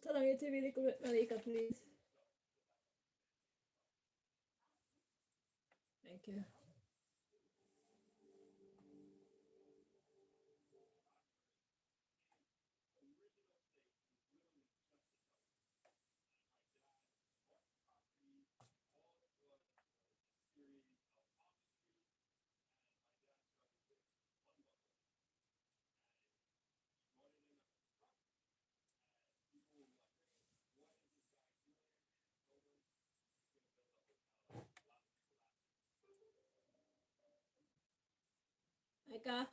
Tolong itu bilik Malika, please. Thank you. Malika,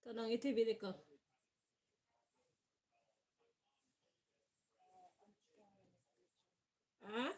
tolong itu bilik ko. Ah?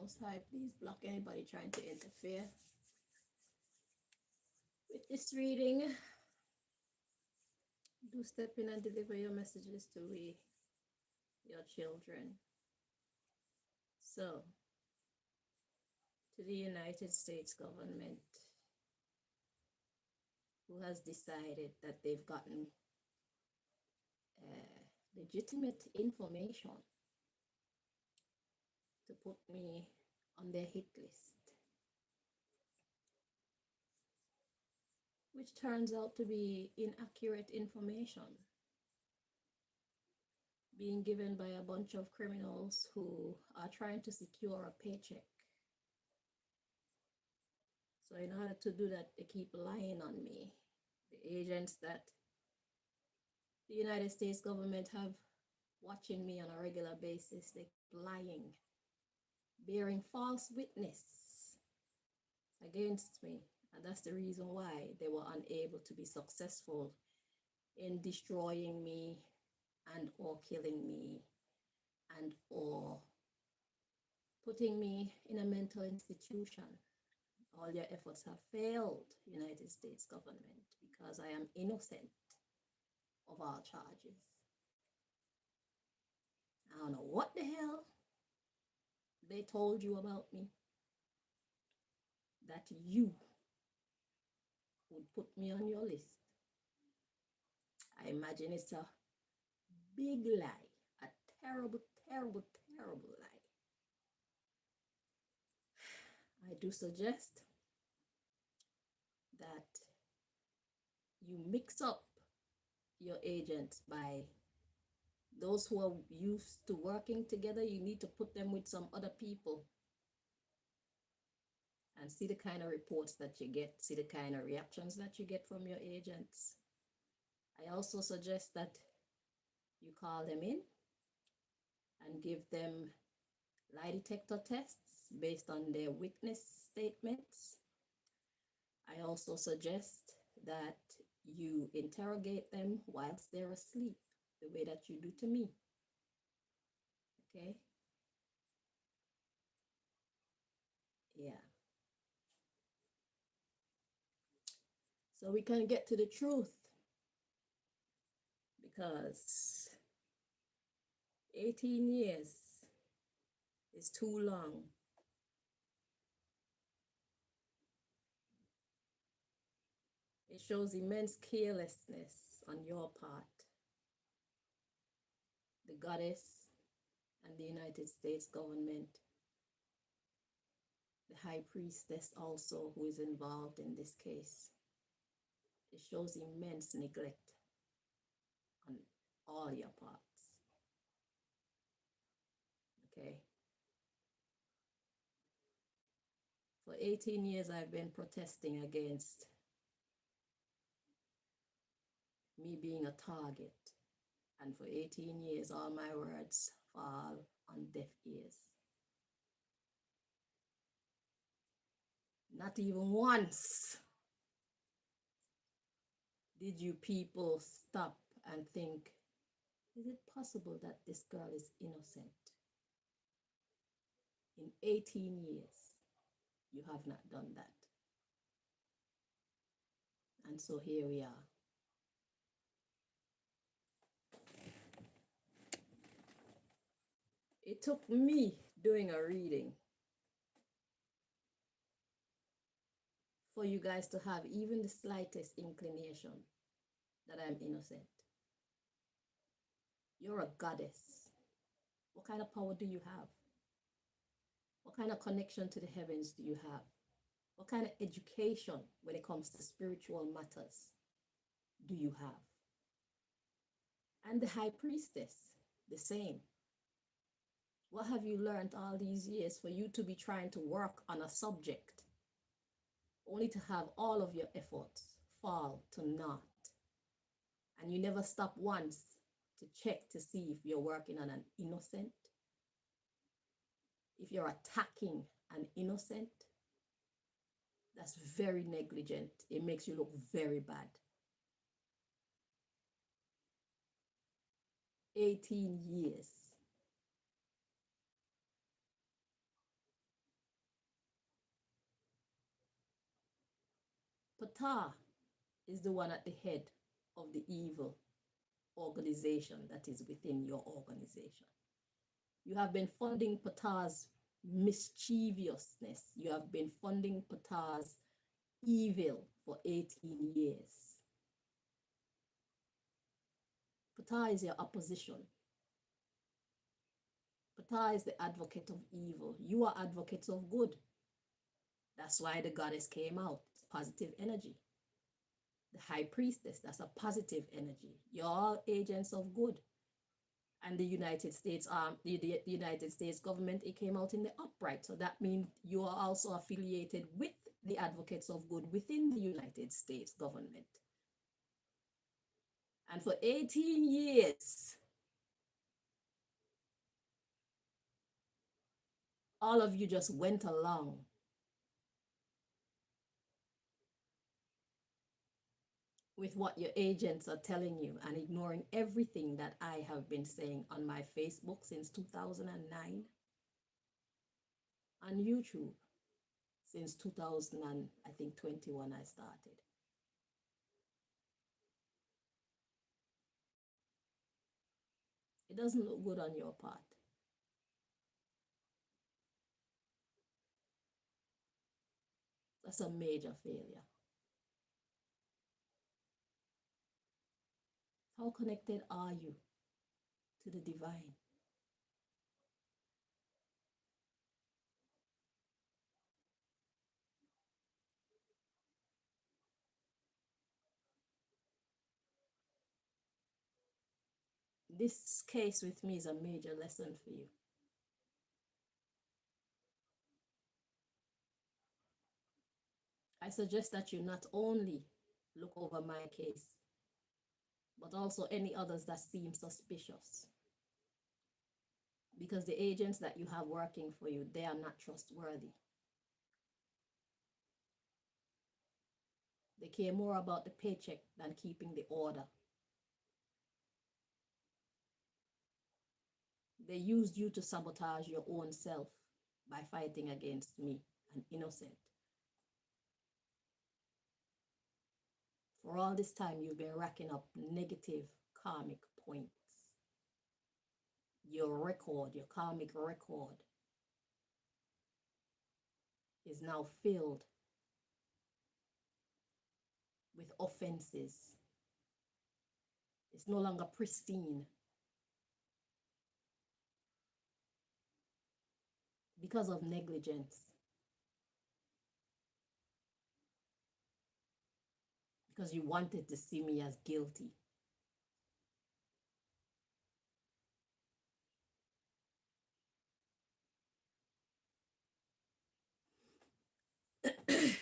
Most High, please block anybody trying to interfere with this reading. Do step in and deliver your messages to your children. So, to the United States government, who has decided that they've gotten legitimate information to put me on their hit list, which turns out to be inaccurate information being given by a bunch of criminals who are trying to secure a paycheck. So in order to do that, they keep lying on me. The agents that the United States government have watching me on a regular basis, they keep lying, bearing false witness against me. And that's the reason why they were unable to be successful in destroying me and or killing me and or putting me in a mental institution. All your efforts have failed, United States government, because I am innocent of all charges. I don't know what the hell they told you about me that you would put me on your list. I imagine it's a big lie, a terrible, terrible, terrible lie. I do suggest that you mix up your agents by those who are used to working together. You need to put them with some other people and see the kind of reports that you get, see the kind of reactions that you get from your agents. I also suggest that you call them in and give them lie detector tests based on their witness statements. I also suggest that you interrogate them whilst they're asleep, the way that you do to me. Okay? Yeah. So we can get to the truth, because 18 years is too long. It shows immense carelessness on your part. The goddess and the United States government, the high priestess also, who is involved in this case. It shows immense neglect on all your parts. Okay? For 18 years, I've been protesting against me being a target. And for 18 years, all my words fall on deaf ears. Not even once did you people stop and think, is it possible that this girl is innocent? In 18 years, you have not done that. And so here we are. It took me doing a reading for you guys to have even the slightest inclination that I'm innocent. You're a goddess. What kind of power do you have? What kind of connection to the heavens do you have? What kind of education when it comes to spiritual matters do you have? And the high priestess, the same. What have you learned all these years for you to be trying to work on a subject only to have all of your efforts fall to naught? And you never stop once to check to see if you're working on an innocent, if you're attacking an innocent. That's very negligent. It makes you look very bad. 18 years. Ptah is the one at the head of the evil organization that is within your organization. You have been funding Ptah's mischievousness. You have been funding Ptah's evil for 18 years. Ptah is your opposition. Ptah is the advocate of evil. You are advocates of good. That's why the goddess came out. It's positive energy. The high priestess, that's a positive energy. You're all agents of good. And the United States, the United States government, it came out in the upright. So that means you are also affiliated with the advocates of good within the United States government. And for 18 years, all of you just went along with what your agents are telling you and ignoring everything that I have been saying on my Facebook since 2009, on YouTube since 2021 I started. It doesn't look good on your part. That's a major failure. How connected are you to the divine? This case with me is a major lesson for you. I suggest that you not only look over my case, but also any others that seem suspicious. Because the agents that you have working for you, they are not trustworthy. They care more about the paycheck than keeping the order. They used you to sabotage your own self by fighting against me, an innocent. For all this time, you've been racking up negative karmic points. Your record, your karmic record, is now filled with offenses. It's no longer pristine because of negligence. Because you wanted to see me as guilty.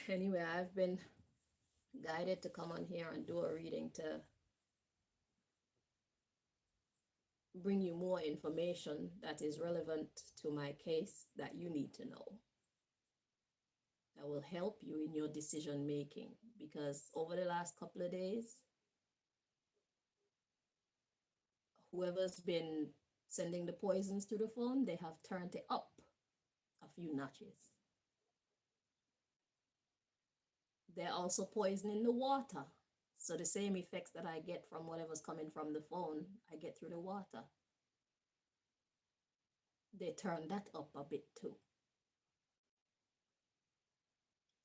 Anyway, I've been guided to come on here and do a reading to bring you more information that is relevant to my case that you need to know. I that will help you in your decision making, because over the last couple of days, whoever's been sending the poisons to the phone, they have turned it up a few notches. They're also poisoning the water. So the same effects that I get from whatever's coming from the phone, I get through the water. They turn that up a bit too.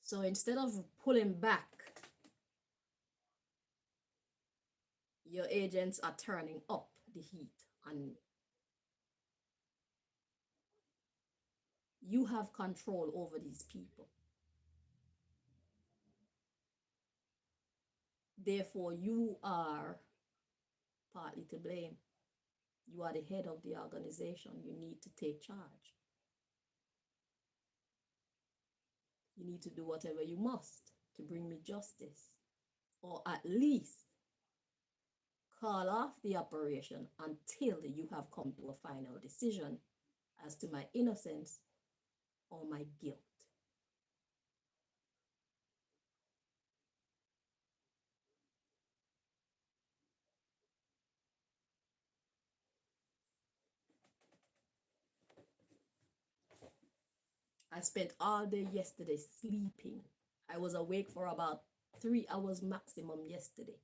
So instead of pulling back, your agents are turning up the heat on you. You have control over these people. Therefore, you are partly to blame. You are the head of the organization. You need to take charge. You need to do whatever you must to bring me justice, or at least call off the operation until you have come to a final decision as to my innocence or my guilt. I spent all day yesterday sleeping. I was awake for about 3 hours maximum yesterday.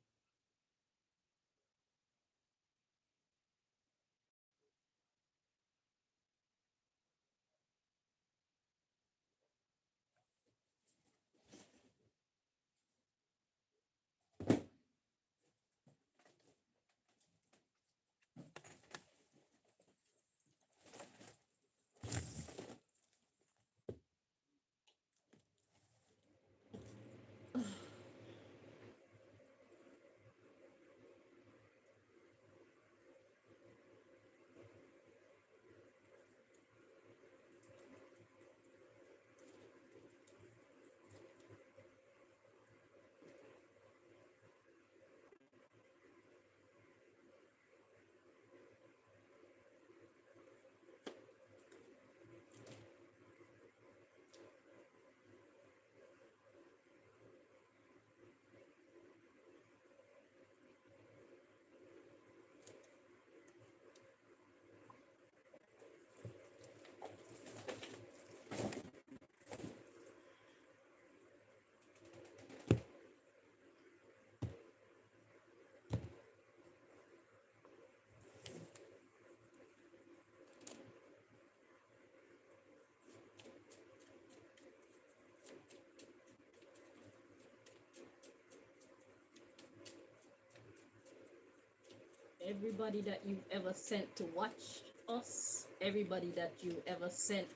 Everybody that you've ever sent to watch us, everybody that you ever sent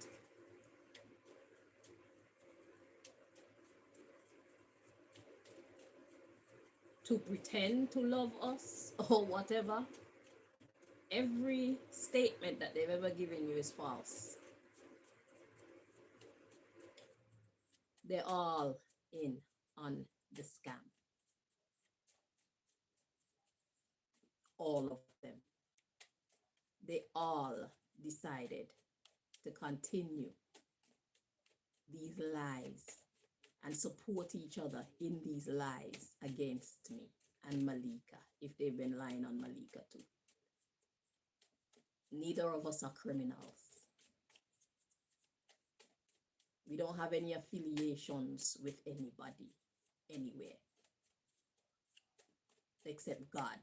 to pretend to love us or whatever, every statement that they've ever given you is false. They're all in on the scam. All of them. They all decided to continue these lies and support each other in these lies against me and Malika, if they've been lying on Malika too. Neither of us are criminals. We don't have any affiliations with anybody, anywhere, except God.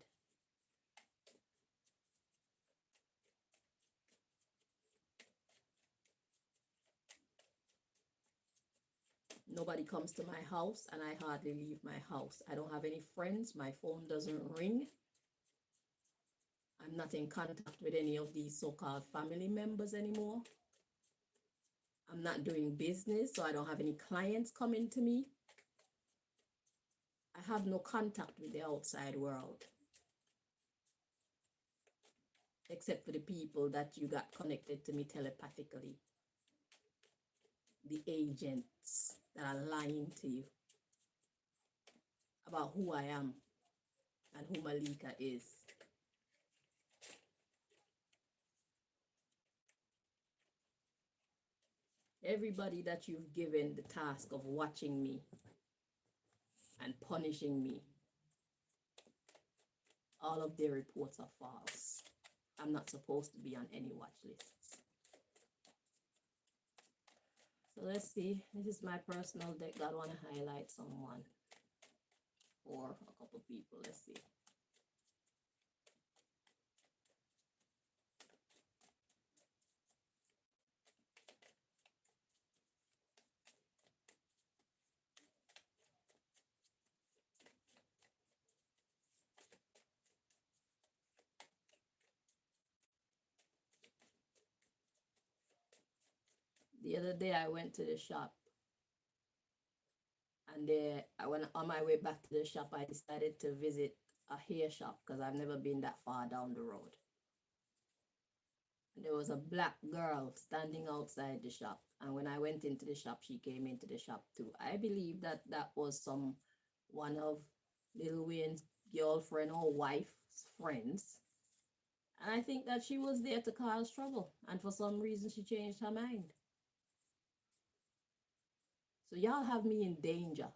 Nobody comes to my house, and I hardly leave my house. I don't have any friends. My phone doesn't ring. I'm not in contact with any of these so-called family members anymore. I'm not doing business, so I don't have any clients coming to me. I have no contact with the outside world, except for the people that you got connected to me telepathically. The agents that are lying to you about who I am and who Malika is. Everybody that you've given the task of watching me and punishing me, all of their reports are false. I'm not supposed to be on any watch lists. So let's see. This is my personal deck. God want to highlight someone or a couple people. Let's see. The other day I went to the shop, and when on my way back to the shop, I decided to visit a hair shop because I've never been that far down the road. And there was a black girl standing outside the shop, and when I went into the shop, she came into the shop too. I believe that that was one of Lil Wayne's girlfriend or wife's friends. And I think that she was there to cause trouble, and for some reason she changed her mind. So y'all have me in danger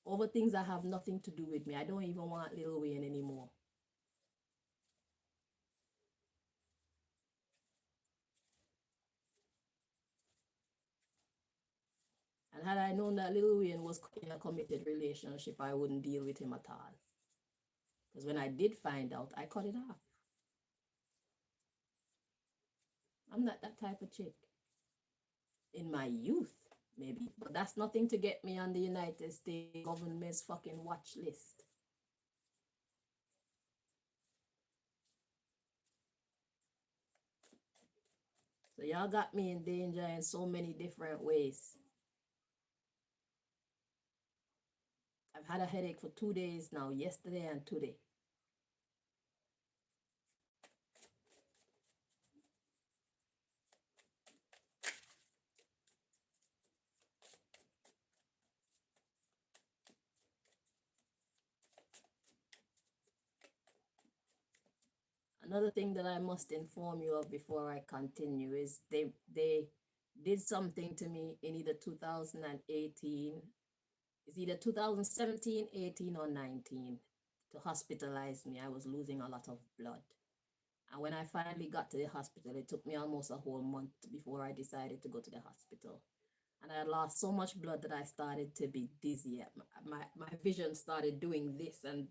over things that have nothing to do with me. I don't even want Lil Wayne anymore. And had I known that Lil Wayne was in a committed relationship, I wouldn't deal with him at all. Because when I did find out, I cut it off. I'm not that type of chick. In my youth, maybe. But that's nothing to get me on the United States government's fucking watch list. So y'all got me in danger in so many different ways. I've had a headache for 2 days now, yesterday and today. Another thing that I must inform you of before I continue is they did something to me in either 2018, it's either 2017, 18, or 19 to hospitalize me. I was losing a lot of blood. And when I finally got to the hospital, it took me almost a whole month before I decided to go to the hospital. And I had lost so much blood that I started to be dizzy. My vision started doing this, and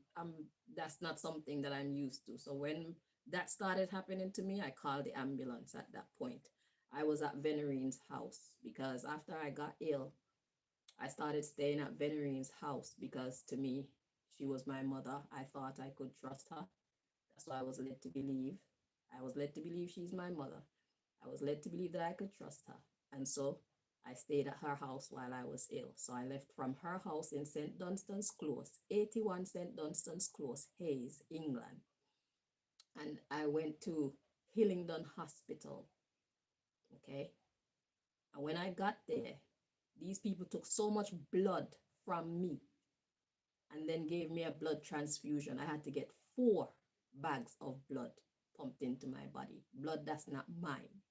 that's not something that I'm used to. So when that started happening to me, I called the ambulance at that point. I was at Venerine's house because after I got ill, I started staying at Venerine's house because to me, she was my mother. I thought I could trust her. That's what I was led to believe. I was led to believe she's my mother. I was led to believe that I could trust her. And so I stayed at her house while I was ill. So I left from her house in St. Dunstan's Close, 81 St. Dunstan's Close, Hayes, England. And I went to Hillingdon Hospital. Okay. And when I got there, these people took so much blood from me and then gave me a blood transfusion. I had to get 4 bags of blood pumped into my body. Blood that's not mine.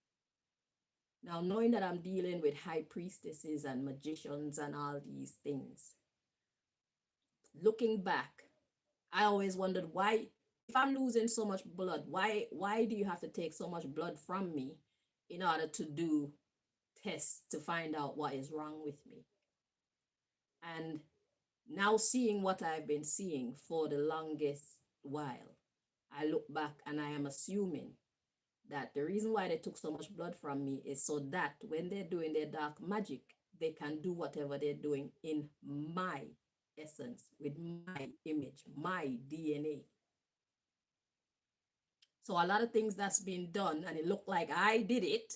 Now, knowing that I'm dealing with high priestesses and magicians and all these things, looking back, I always wondered why, if I'm losing so much blood, why do you have to take so much blood from me in order to do tests to find out what is wrong with me? And now seeing what I've been seeing for the longest while, I look back and I am assuming that the reason why they took so much blood from me is so that when they're doing their dark magic, they can do whatever they're doing in my essence, with my image, my DNA. So a lot of things that's been done and it looked like I did it,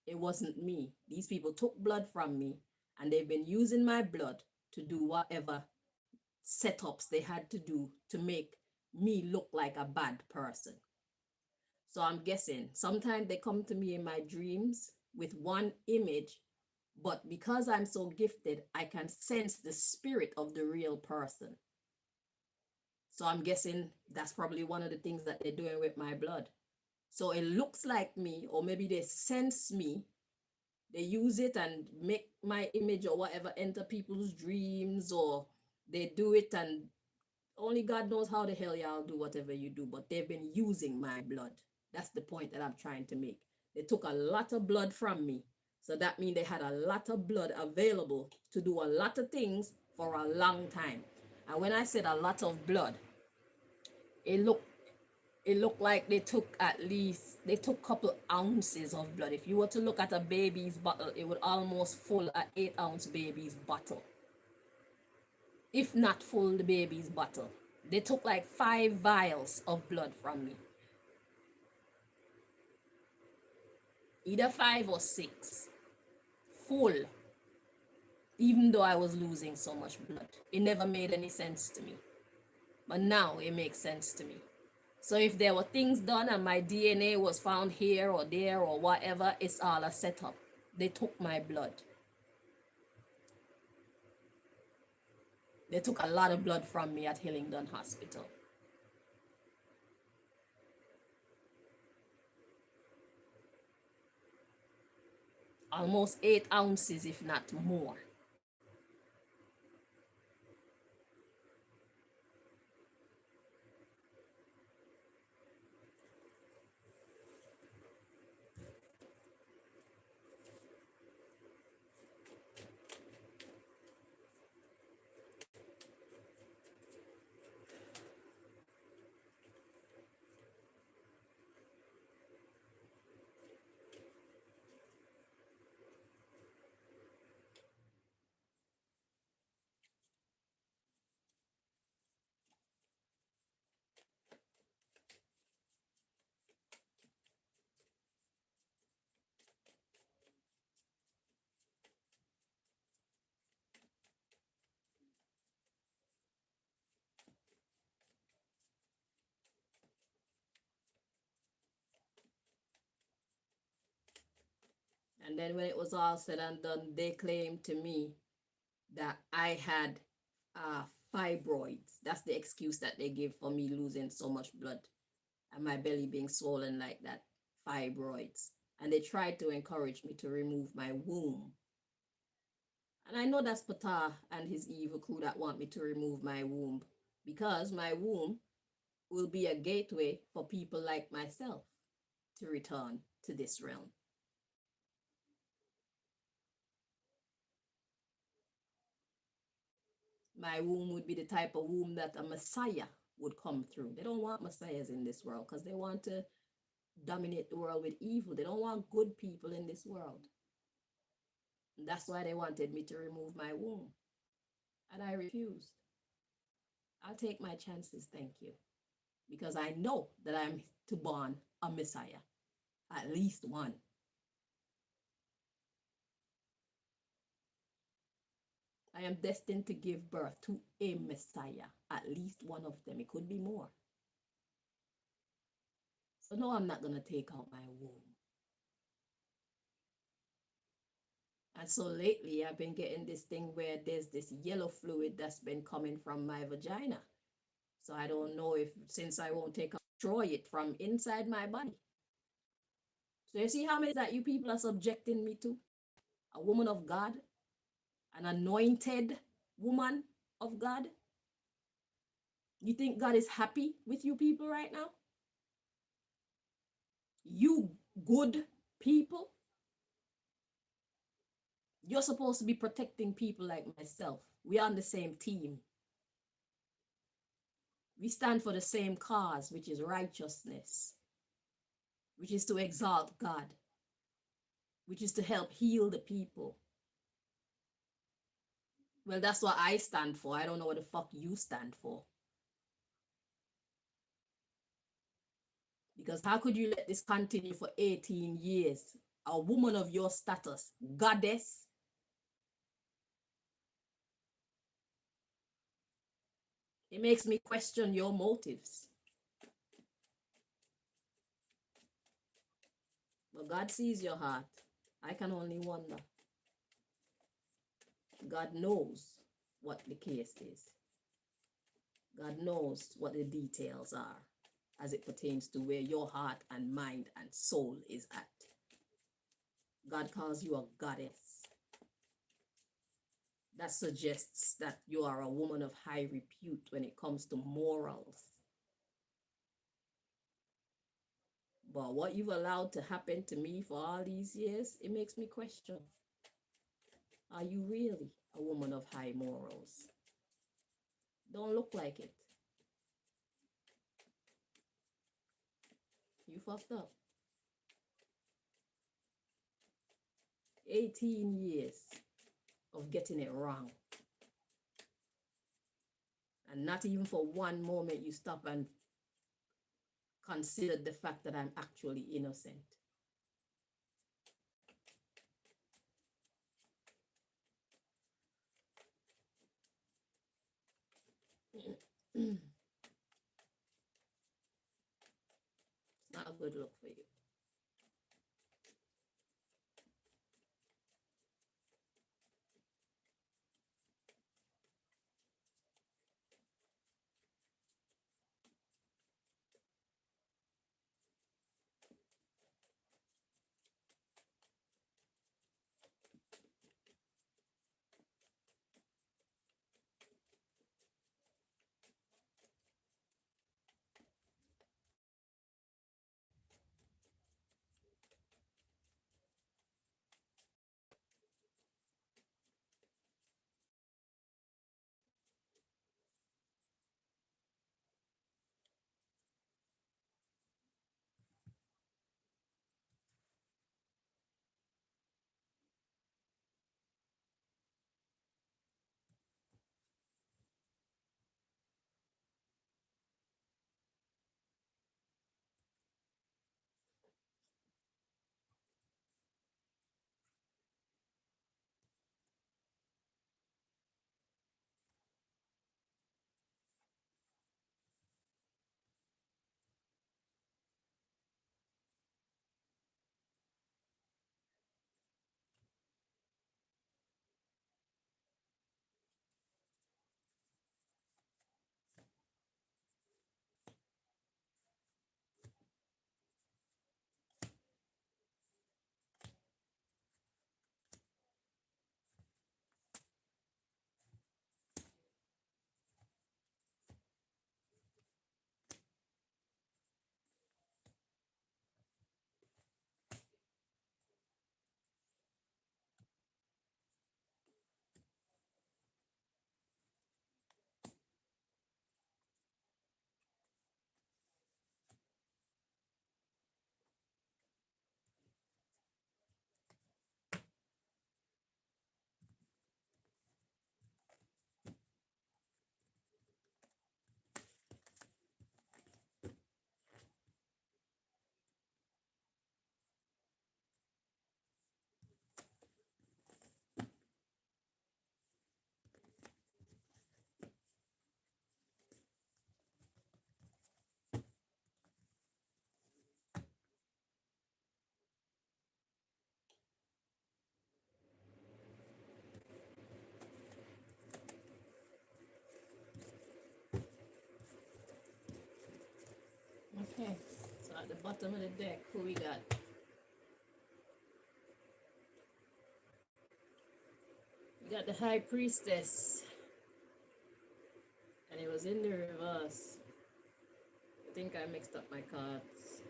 it wasn't me. These people took blood from me and they've been using my blood to do whatever setups they had to do to make me look like a bad person. So I'm guessing sometimes they come to me in my dreams with one image, but because I'm so gifted, I can sense the spirit of the real person. So I'm guessing that's probably one of the things that they're doing with my blood. So it looks like me, or maybe they sense me. They use it and make my image or whatever enter people's dreams, or they do it, and only God knows how the hell y'all do whatever you do, but they've been using my blood. That's the point that I'm trying to make. They took a lot of blood from me. So that means they had a lot of blood available to do a lot of things for a long time. And when I said a lot of blood, it looked like they took a couple ounces of blood. If you were to look at a baby's bottle, it would almost full an 8-ounce baby's bottle, if not full the baby's bottle. They took like 5 vials of blood from me, either 5 or 6 full, even though I was losing so much blood. It never made any sense to me, but now it makes sense to me. So if there were things done and my DNA was found here or there or whatever, it's all a setup. They took my blood. They took a lot of blood from me at Hillingdon Hospital. Almost 8 ounces, if not more. And then when it was all said and done, they claimed to me that I had fibroids. That's the excuse that they give for me losing so much blood and my belly being swollen like that. Fibroids. And they tried to encourage me to remove my womb. And I know that's Ptah and his evil crew that want me to remove my womb, because my womb will be a gateway for people like myself to return to this realm. My womb would be the type of womb that a Messiah would come through. They don't want Messiahs in this world because they want to dominate the world with evil. They don't want good people in this world. And that's why they wanted me to remove my womb. And I refused. I'll take my chances, thank you. Because I know that I'm to born a Messiah, at least one. I am destined to give birth to a Messiah, at least one of them. It could be more. So no, I'm not going to take out my womb. And so lately I've been getting this thing where there's this yellow fluid that's been coming from my vagina. So I don't know if, since I won't destroy it from inside my body. So you see how many that you people are subjecting me to? A woman of God, an anointed woman of God. You think God is happy with you people right now? You good people? You're supposed to be protecting people like myself. We're on the same team. We stand for the same cause, which is righteousness, which is to exalt God, which is to help heal the people. Well, that's what I stand for. I don't know what the fuck you stand for. Because how could you let this continue for 18 years? A woman of your status, goddess. It makes me question your motives. But God sees your heart. I can only wonder. God knows what the case is. God knows what the details are. as it pertains to where your heart and mind and soul is at. God calls you a goddess. That suggests that you are a woman of high repute when it comes to morals. But what you've allowed to happen to me for all these years, it makes me question, are you really a woman of high morals? Don't look like it. You fucked up. 18 years of getting it wrong. And not even for one moment you stop and consider the fact that I'm actually innocent. It's not a good look for you. Okay, so at the bottom of the deck, who we got? We got the High Priestess, and it was in the reverse. I think I mixed up my cards.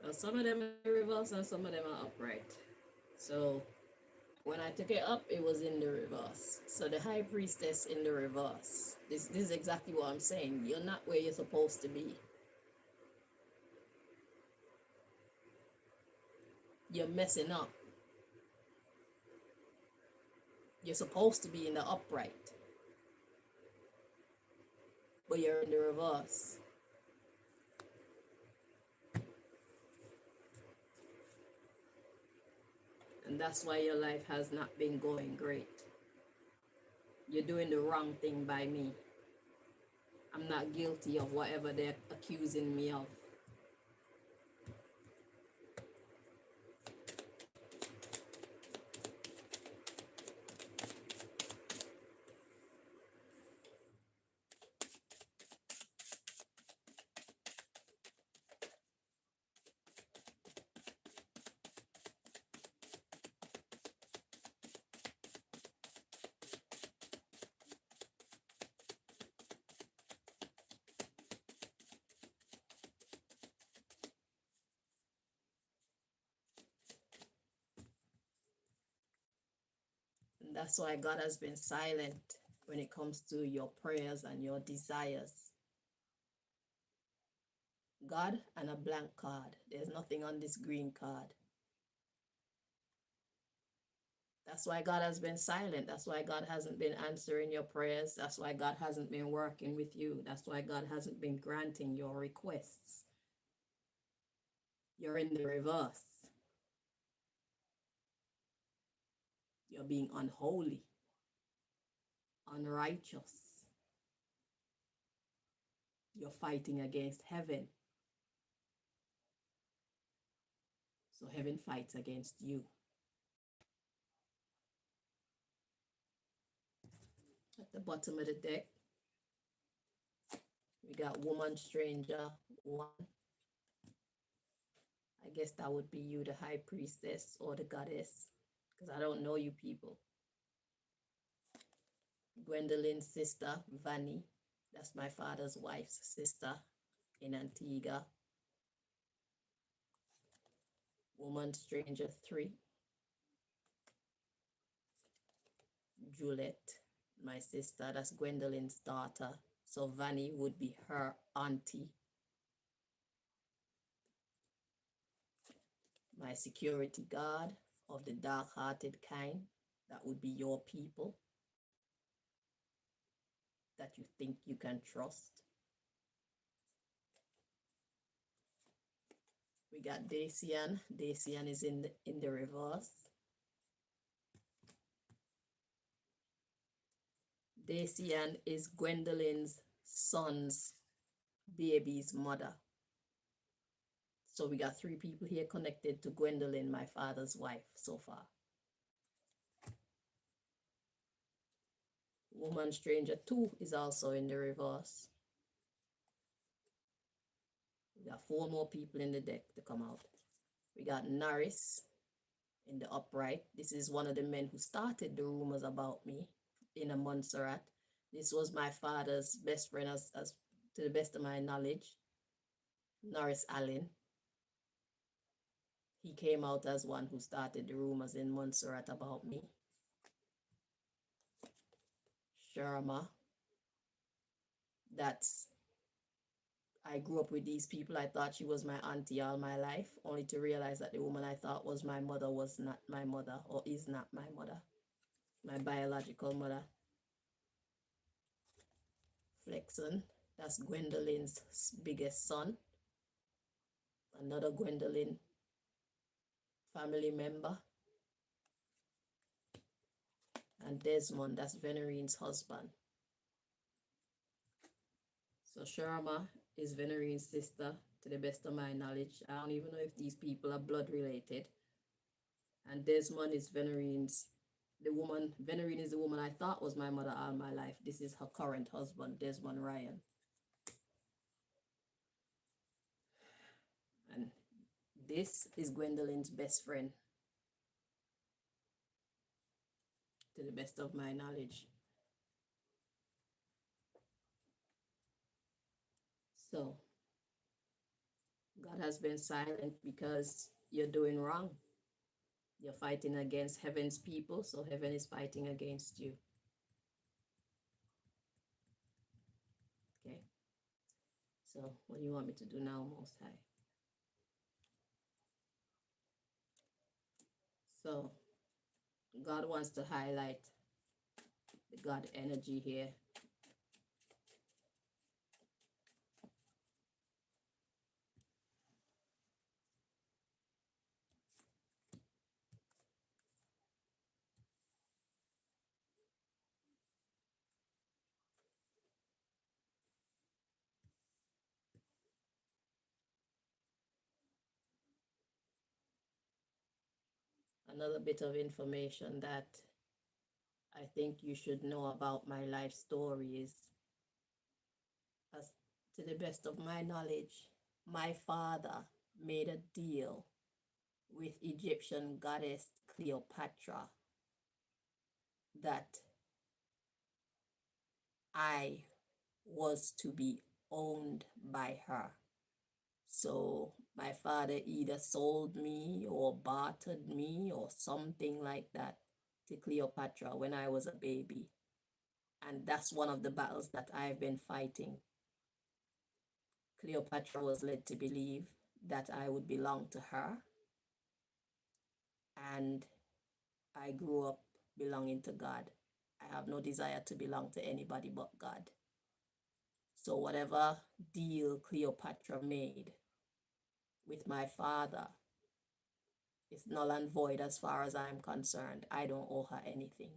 Well, some of them are reverse and some of them are upright. So when I took it up, it was in the reverse. So the High Priestess in the reverse. This is exactly what I'm saying. You're not where you're supposed to be. You're messing up. You're supposed to be in the upright, but you're in the reverse. And that's why your life has not been going great. You're doing the wrong thing by me. I'm not guilty of whatever they're accusing me of. That's why God has been silent when it comes to your prayers and your desires. God and a blank card. There's nothing on this green card. That's why God has been silent. That's why God hasn't been answering your prayers. That's why God hasn't been working with you. That's why God hasn't been granting your requests. You're in the reverse. You're being unholy, unrighteous. You're fighting against heaven. So heaven fights against you. At the bottom of the deck, we got woman, stranger, one. I guess that would be you, the high priestess or the goddess, because I don't know you people. Gwendolyn's sister, Vanny. That's my father's wife's sister in Antigua. Woman, stranger, 3. Juliet, my sister. That's Gwendolyn's daughter. So Vanny would be her auntie. My security guard of the dark-hearted kind. That would be your people that you think you can trust. We got Dacian. Dacian is in the reverse. Dacian is Gwendolyn's son's baby's mother. So we got 3 people here connected to Gwendolyn, my father's wife, so far. Woman stranger 2 is also in the reverse. We got 4 more people in the deck to come out. We got Norris in the upright. This is one of the men who started the rumors about me in a Montserrat. This was my father's best friend, as to the best of my knowledge, Norris Allen. He came out as one who started the rumors in Montserrat about me. Sharma. I grew up with these people. I thought she was my auntie all my life, only to realize that the woman I thought was my mother was not my mother, or is not my mother, my biological mother. Flexon, that's Gwendolyn's biggest son. Another Gwendolyn family member. And Desmond, that's Venerine's husband. So Sharma is Venerine's sister, to the best of my knowledge. I don't even know if these people are blood related. And Desmond is Venerine is the woman I thought was my mother all my life. This is her current husband, Desmond Ryan. And this is Gwendolyn's best friend, to the best of my knowledge. So God has been silent because you're doing wrong. You're fighting against heaven's people, so heaven is fighting against you. Okay. So what do you want me to do now, Most High? So God wants to highlight the God energy here. Another bit of information that I think you should know about my life story is, as to the best of my knowledge, my father made a deal with Egyptian goddess Cleopatra that I was to be owned by her. So my father either sold me or bartered me or something like that to Cleopatra when I was a baby. And that's one of the battles that I've been fighting. Cleopatra was led to believe that I would belong to her. And I grew up belonging to God. I have no desire to belong to anybody but God. So whatever deal Cleopatra made with my father is null and void as far as I'm concerned. I don't owe her anything.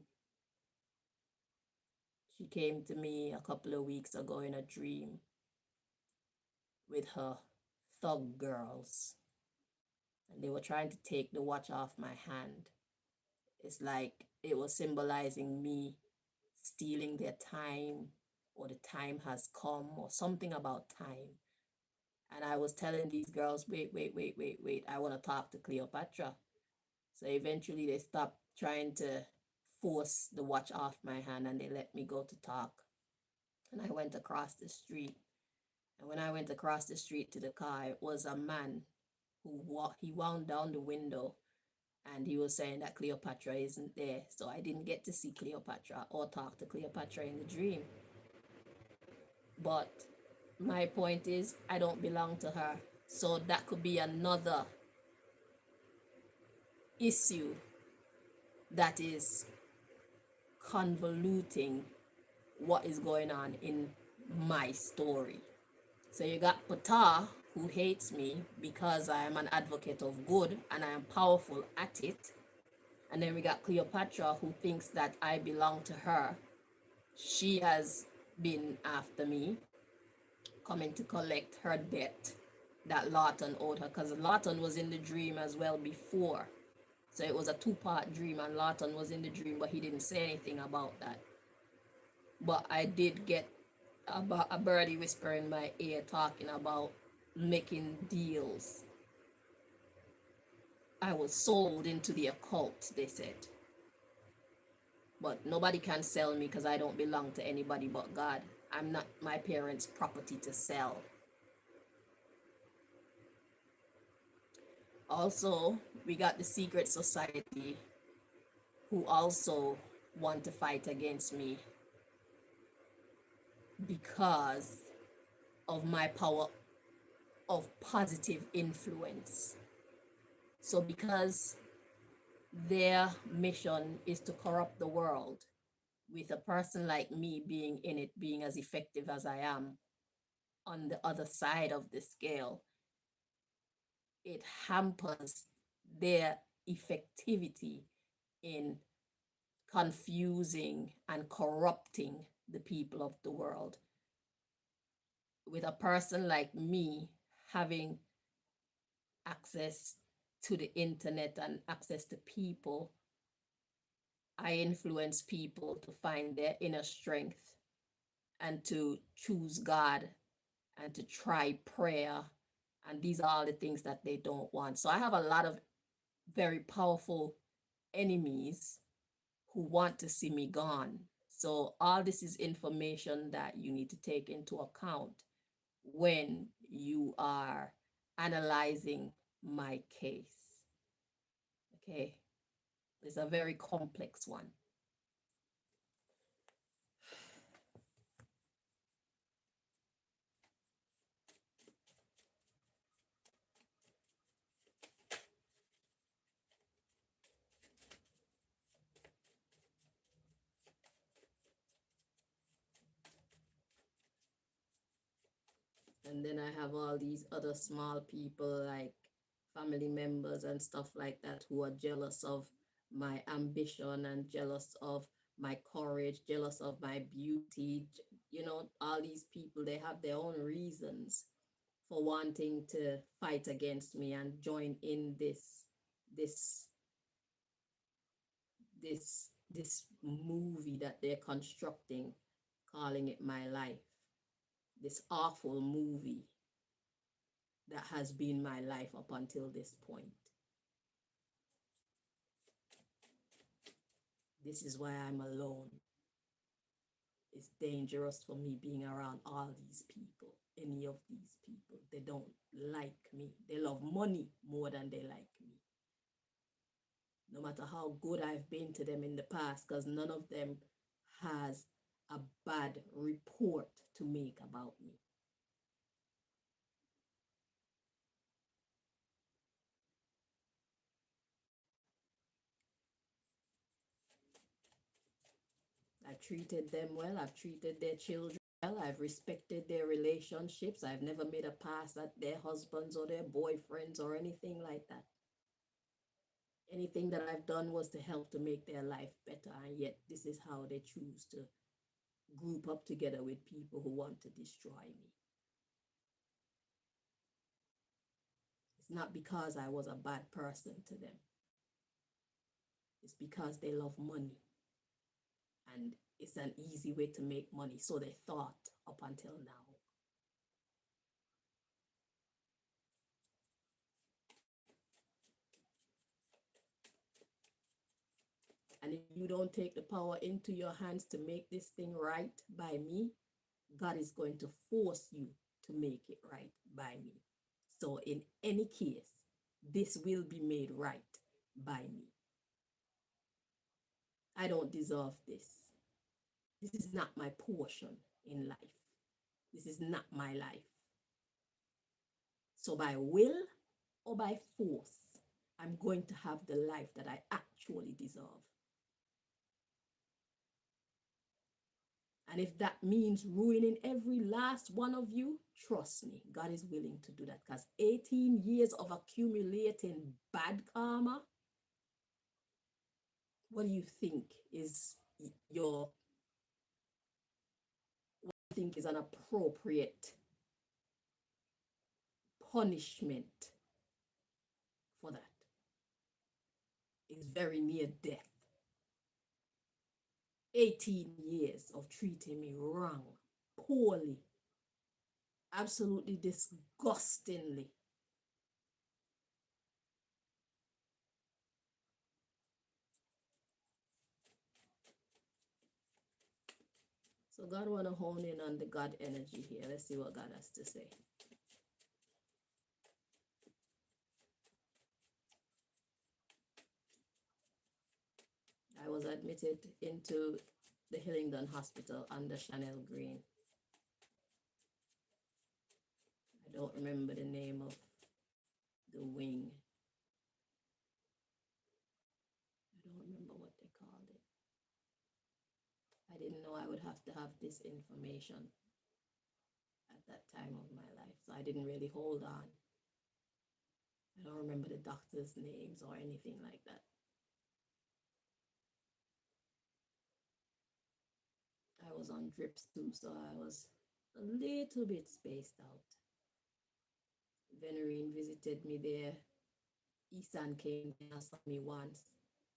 She came to me a couple of weeks ago in a dream with her thug girls, and they were trying to take the watch off my hand. It's like it was symbolizing me stealing their time, or the time has come, or something about time. And I was telling these girls, wait, I want to talk to Cleopatra. So eventually they stopped trying to force the watch off my hand and they let me go to talk. And I went across the street. And when I went across the street to the car, it was a man he wound down the window and he was saying that Cleopatra isn't there. So I didn't get to see Cleopatra or talk to Cleopatra in the dream. But my point is, I don't belong to her. So that could be another issue that is convoluting what is going on in my story. So you got Ptah, who hates me because I am an advocate of good and I am powerful at it. And then we got Cleopatra, who thinks that I belong to her. She has been after me, coming to collect her debt that Lawton owed her, because Lawton was in the dream as well before. So it was a two-part dream, and Lawton was in the dream, but he didn't say anything about that. But I did get a birdie whisper in my ear talking about making deals. I was sold into the occult, they said. But nobody can sell me because I don't belong to anybody but God. I'm not my parents' property to sell. Also, we got the secret society who also want to fight against me because of my power of positive influence. So because their mission is to corrupt the world, with a person like me being in it, being as effective as I am on the other side of the scale, it hampers their effectivity in confusing and corrupting the people of the world. With a person like me having access to the internet and access to people, I influence people to find their inner strength and to choose God and to try prayer. And these are all the things that they don't want. So I have a lot of very powerful enemies who want to see me gone. So all this is information that you need to take into account when you are analyzing my case. Okay, it's a very complex one. And then I have all these other small people like family members and stuff like that who are jealous of my ambition and jealous of my courage, jealous of my beauty. You know, all these people, they have their own reasons for wanting to fight against me and join in this this movie that they're constructing, calling it my life. This awful movie that has been my life up until this point. This is why I'm alone. It's dangerous for me being around all these people, any of these people. They don't like me. They love money more than they like me. no matter how good I've been to them in the past, because none of them has a bad report to make about me. I've treated them well. I've treated their children well. I've respected their relationships. I've never made a pass at their husbands or their boyfriends or anything like that. Anything that I've done was to help to make their life better. And yet, this is how they choose to group up together with people who want to destroy me. It's not because I was a bad person to them. It's because they love money. And it's an easy way to make money. So they thought up until now. And if you don't take the power into your hands to make this thing right by me, God is going to force you to make it right by me. So in any case, this will be made right by me. I don't deserve this. This is not my portion in life. This is not my life. So by will or by force, I'm going to have the life that I actually deserve. And if that means ruining every last one of you, trust me, God is willing to do that, because 18 years of accumulating bad karma, what do you think is your, what do you think is an appropriate punishment for that? It's very near death. 18 years of treating me wrong, poorly, absolutely disgustingly. So God want to hone in on the God energy here. Let's see what God has to say. I was admitted into the Hillingdon Hospital under Chanel Green. I don't remember the name of the wing. I don't remember what they called it. I didn't know I would have to have this information at that time of my life, so I didn't really hold on. I don't remember the doctors' names or anything like that. I was on drips too, so I was a little bit spaced out. Venerine visited me there. Isan came and saw me once.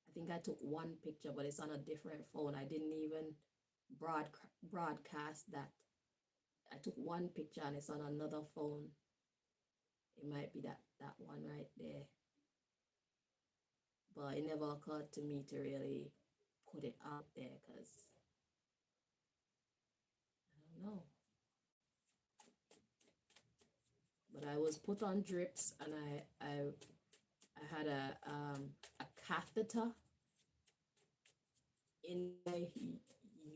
I think I took one picture, but it's on a different phone. I didn't even broadcast that. I took one picture and it's on another phone. It might be that one right there. But it never occurred to me to really put it out there, because I don't know. But I was put on drips, and I had a catheter in my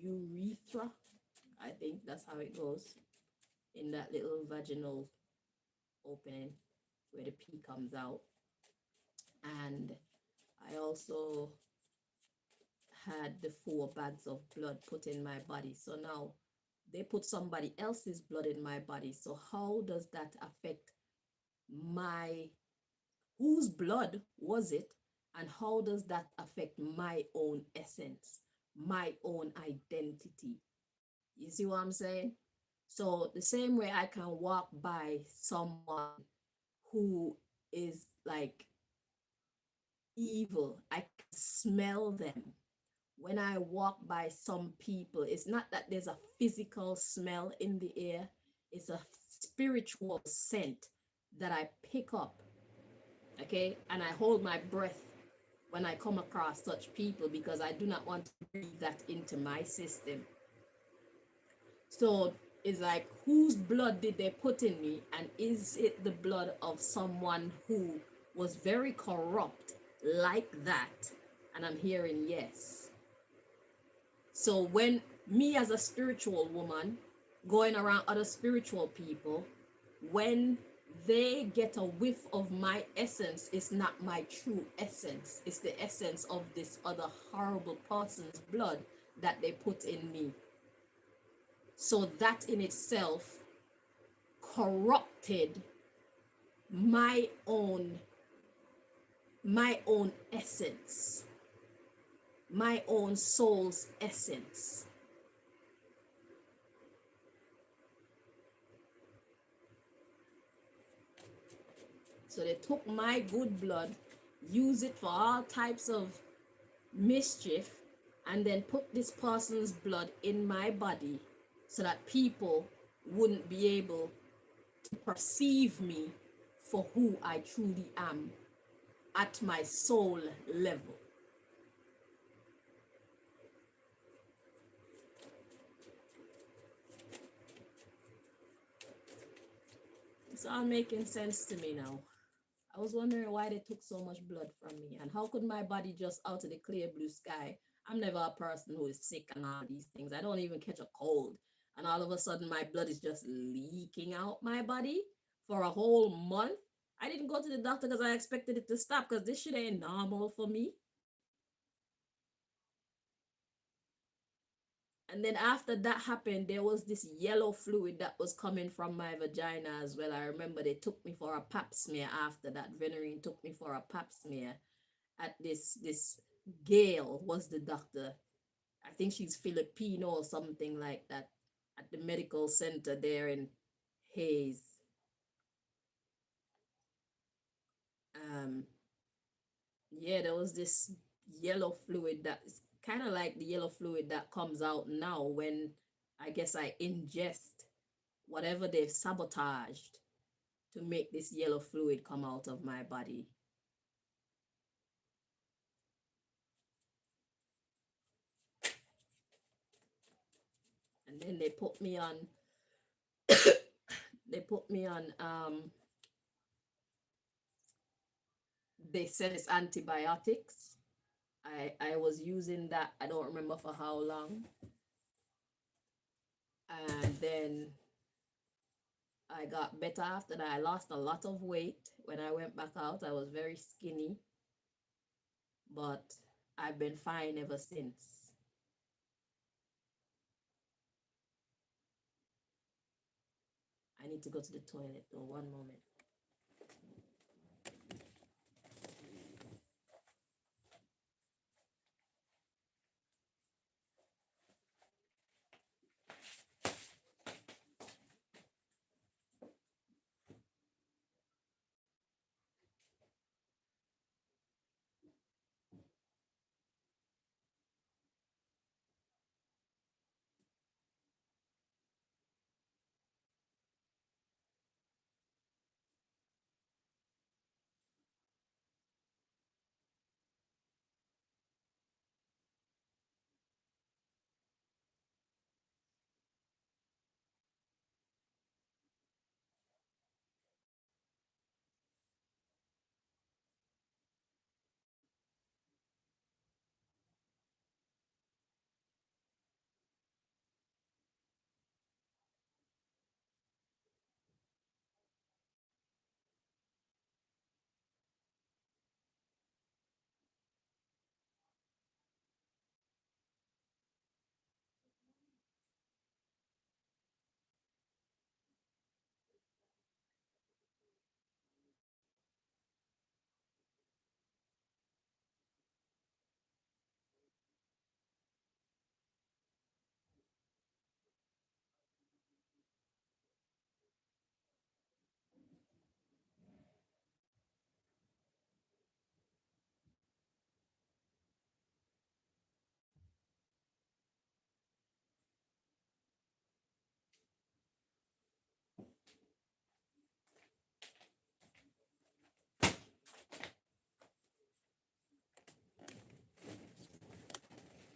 urethra. I think that's how it goes, in that little vaginal opening where the pee comes out. And I also had the 4 bags of blood put in my body. So now they put somebody else's blood in my body. So how does that affect whose blood was it? And how does that affect my own essence, my own identity? You see what I'm saying? So the same way I can walk by someone who is like evil, I can smell them. When I walk by some people, it's not that there's a physical smell in the air, it's a spiritual scent that I pick up. Okay, and I hold my breath when I come across such people, because I do not want to breathe that into my system. So it's like, whose blood did they put in me? And is it the blood of someone who was very corrupt like that, and I'm hearing yes. So when me as a spiritual woman going around other spiritual people, when they get a whiff of my essence, it's not my true essence. It's the essence of this other horrible person's blood that they put in me. So that in itself corrupted my own essence, my own soul's essence. So they took my good blood, use it for all types of mischief, and then put this person's blood in my body so that people wouldn't be able to perceive me for who I truly am at my soul level. It's all making sense to me now. I was wondering why they took so much blood from me, and how could my body just out of the clear blue sky? I'm never a person who is sick and all these things. I don't even catch a cold, and all of a sudden my blood is just leaking out my body for a whole month. I didn't go to the doctor because I expected it to stop, because this shit ain't normal for me. And then after that happened, there was this yellow fluid that was coming from my vagina as well. I remember they took me for a pap smear after that. Venerine took me for a pap smear at this Gail was the doctor. I think she's Filipino or something like that, at the medical center there in Hayes. Yeah, there was this yellow fluid that's kind of like the yellow fluid that comes out now when I guess I ingest whatever they've sabotaged to make this yellow fluid come out of my body. And then they put me on they put me on they said it's antibiotics. I was using that, I don't remember for how long. And then I got better after that. I lost a lot of weight when I went back out. I was very skinny, but I've been fine ever since. I need to go to the toilet though. One moment.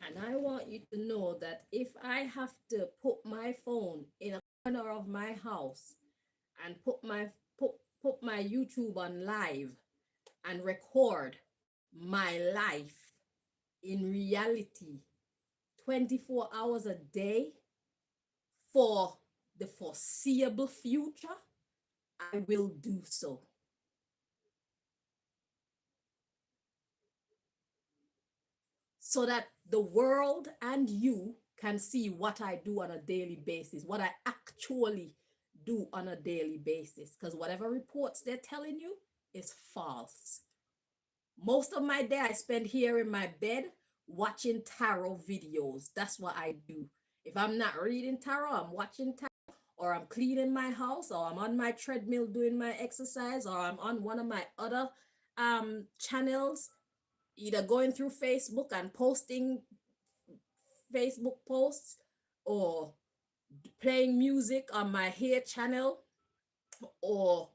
And I want you to know that if I have to put my phone in a corner of my house and put my YouTube on live and record my life in reality 24 hours a day for the foreseeable future, I will do so. So that the world and you can see what I do on a daily basis, what I actually do on a daily basis. Because whatever reports they're telling you is false. Most of my day I spend here in my bed watching tarot videos. That's what I do. If I'm not reading tarot, I'm watching tarot, or I'm cleaning my house, or I'm on my treadmill doing my exercise, or I'm on one of my other channels, either going through Facebook and posting Facebook posts, or playing music on my hair channel, or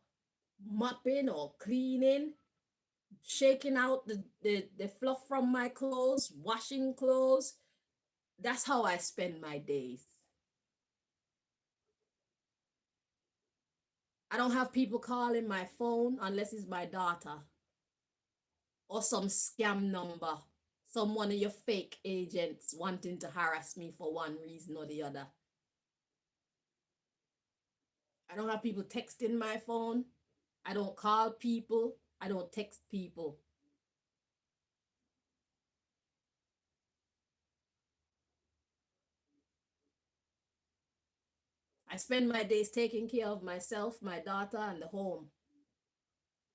mopping or cleaning, shaking out the fluff from my clothes, washing clothes. That's how I spend my days. I don't have people calling my phone unless it's my daughter or some scam number, some one of your fake agents wanting to harass me for one reason or the other. I don't have people texting my phone. I don't call people. I don't text people. I spend my days taking care of myself, my daughter, and the home.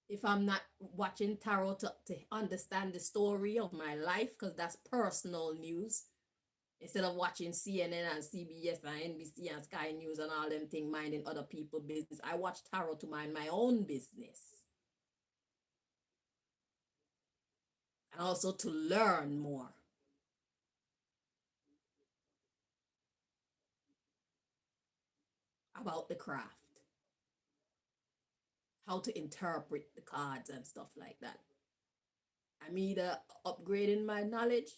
If I'm not watching tarot to understand the story of my life, because that's personal news, instead of watching CNN and CBS and NBC and Sky News and all them things minding other people's business, I watch tarot to mind my own business. And also to learn more. About the craft, how to interpret the cards and stuff like that. I'm either upgrading my knowledge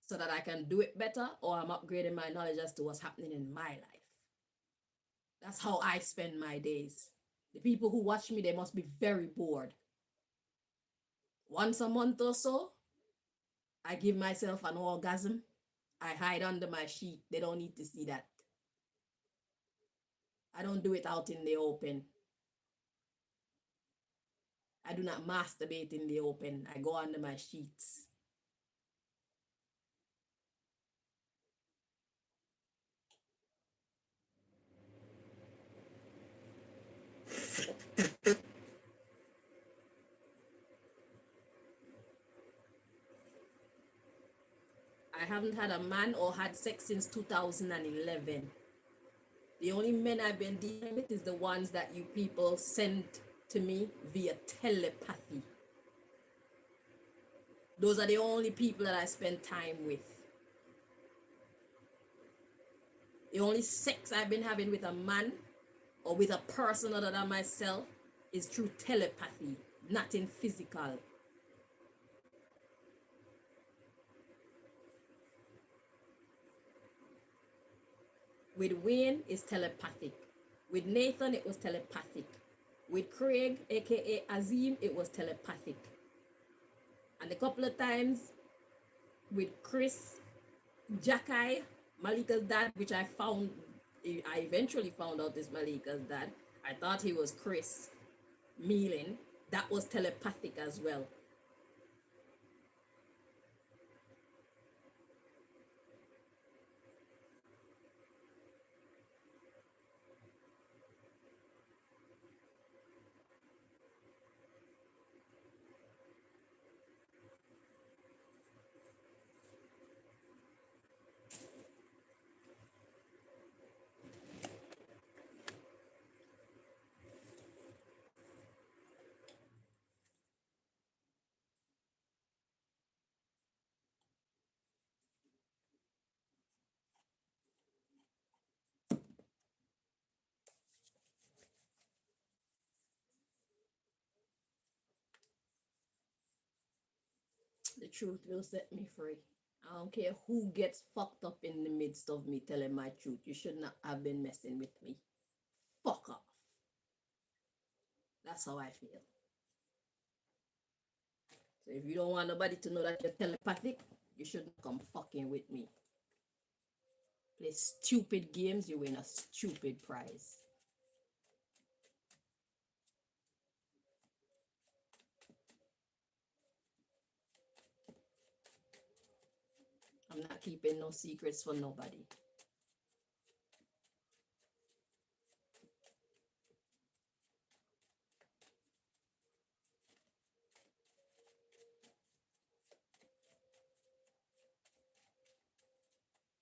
so that I can do it better, or I'm upgrading my knowledge as to what's happening in my life. That's how I spend my days. The people who watch me, they must be very bored. Once a month or so, I give myself an orgasm. I hide under my sheet. They don't need to see that. I don't do it out in the open. I do not masturbate in the open. I go under my sheets. I haven't had a man or had sex since 2011. The only men I've been dealing with is the ones that you people send to me via telepathy. Those are the only people that I spend time with. The only sex I've been having with a man or with a person other than myself is through telepathy, not in physical. With Wayne, it's telepathic. With Nathan, it was telepathic. With Craig, aka Azim, it was telepathic. And a couple of times with Chris, Jacky, Malika's dad, which I eventually found out is Malika's dad. I thought he was Chris Mealing. That was telepathic as well. The truth will set me free. I don't care who gets fucked up in the midst of me telling my truth. You should not have been messing with me. Fuck off. That's how I feel. So if you don't want nobody to know that you're telepathic, you shouldn't come fucking with me. Play stupid games, you win a stupid prize. I'm not keeping no secrets for nobody.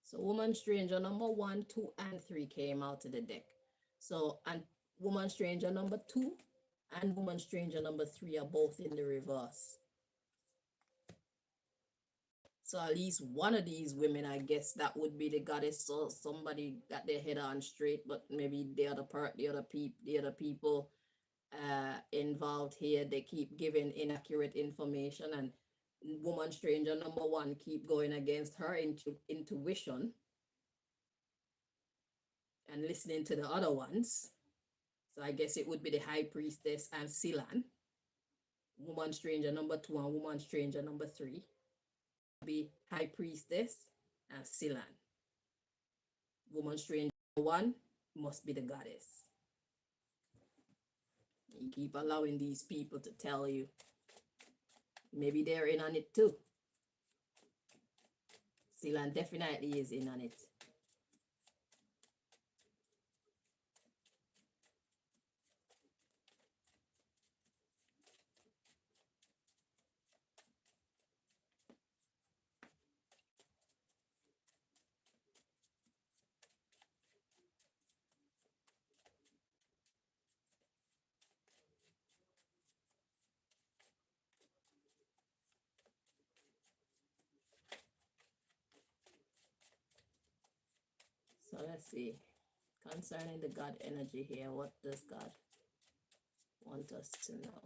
So Woman Stranger number 1, 2, and 3 came out of the deck. So, and Woman Stranger number 2 and Woman Stranger number 3 are both in the reverse. So at least one of these women, I guess that would be the goddess. So somebody got their head on straight, but maybe the other people involved here, they keep giving inaccurate information, and Woman Stranger number 1 keep going against her intuition and listening to the other ones. So I guess it would be the High Priestess and Silan. Woman Stranger number 2 and Woman Stranger number 3 be High Priestess and Silan. Woman Stranger 1 must be the goddess. You keep allowing these people to tell you. Maybe they're in on it too. Silan definitely is in on it. So let's see. Concerning the God energy here, what does God want us to know?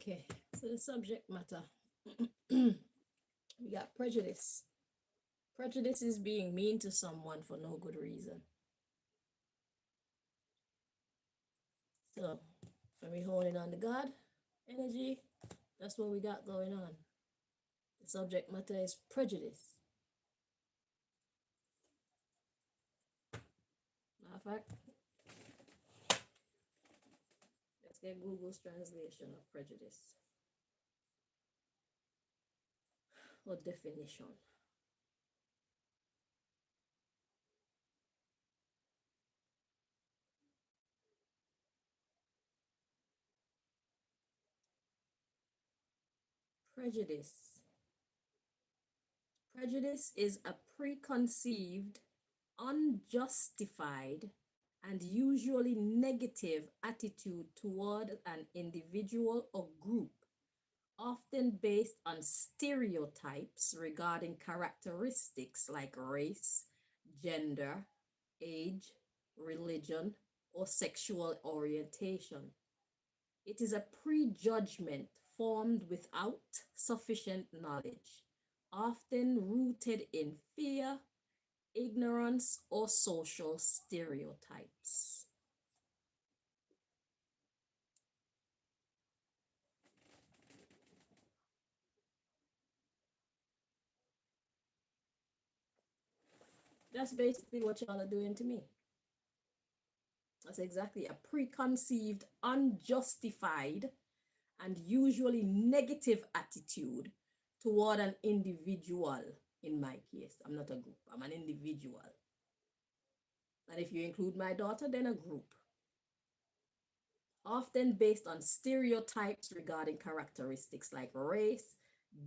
Okay, so the subject matter. We got prejudice. Prejudice is being mean to someone for no good reason. So when we honing on the God energy, that's what we got going on. The subject matter is prejudice. Matter of fact, let's get Google's translation of prejudice or definition. Prejudice. Prejudice is a preconceived, unjustified, and usually negative attitude toward an individual or group, often based on stereotypes regarding characteristics like race, gender, age, religion, or sexual orientation. It is a prejudgment formed without sufficient knowledge, often rooted in fear, ignorance, or social stereotypes. That's basically what y'all are doing to me. That's exactly a preconceived, unjustified, and usually negative attitude toward an individual. In my case, I'm not a group, I'm an individual. And if you include my daughter, then a group. Often based on stereotypes regarding characteristics like race,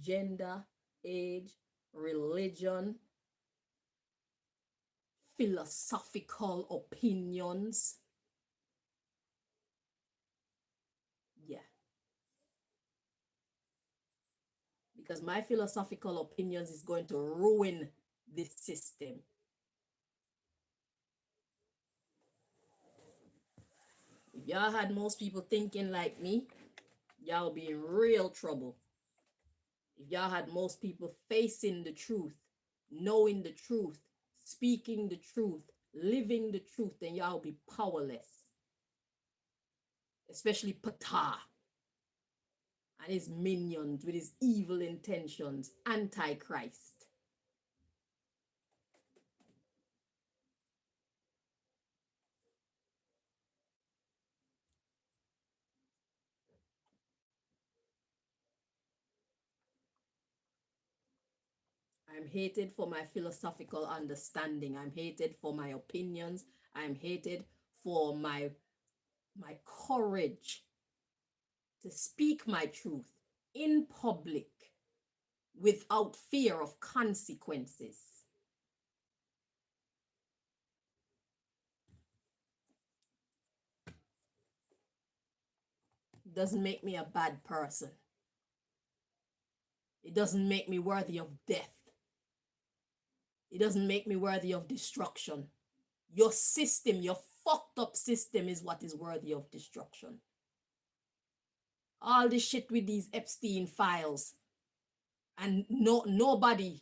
gender, age, religion, philosophical opinions. Yeah. Because my philosophical opinions is going to ruin this system. If y'all had most people thinking like me, y'all be in real trouble. If y'all had most people facing the truth, knowing the truth, speaking the truth, living the truth, then y'all be powerless. Especially Ptah and his minions with his evil intentions, Antichrist. I'm hated for my philosophical understanding. I'm hated for my opinions. I'm hated for my courage to speak my truth in public without fear of consequences. Doesn't make me a bad person. It doesn't make me worthy of death. It doesn't make me worthy of destruction. Your system, your fucked up system is what is worthy of destruction. All this shit with these Epstein files and nobody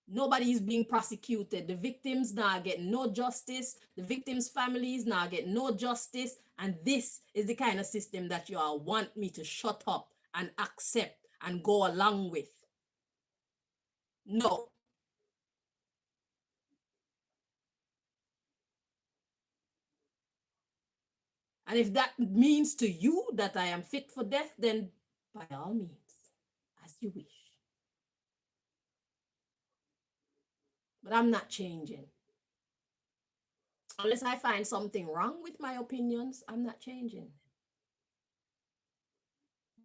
is being prosecuted. The victims now get no justice. The victims' families now get no justice. And this is the kind of system that you all want me to shut up and accept and go along with. No. And if that means to you that I am fit for death, then by all means, as you wish. But I'm not changing. Unless I find something wrong with my opinions, I'm not changing.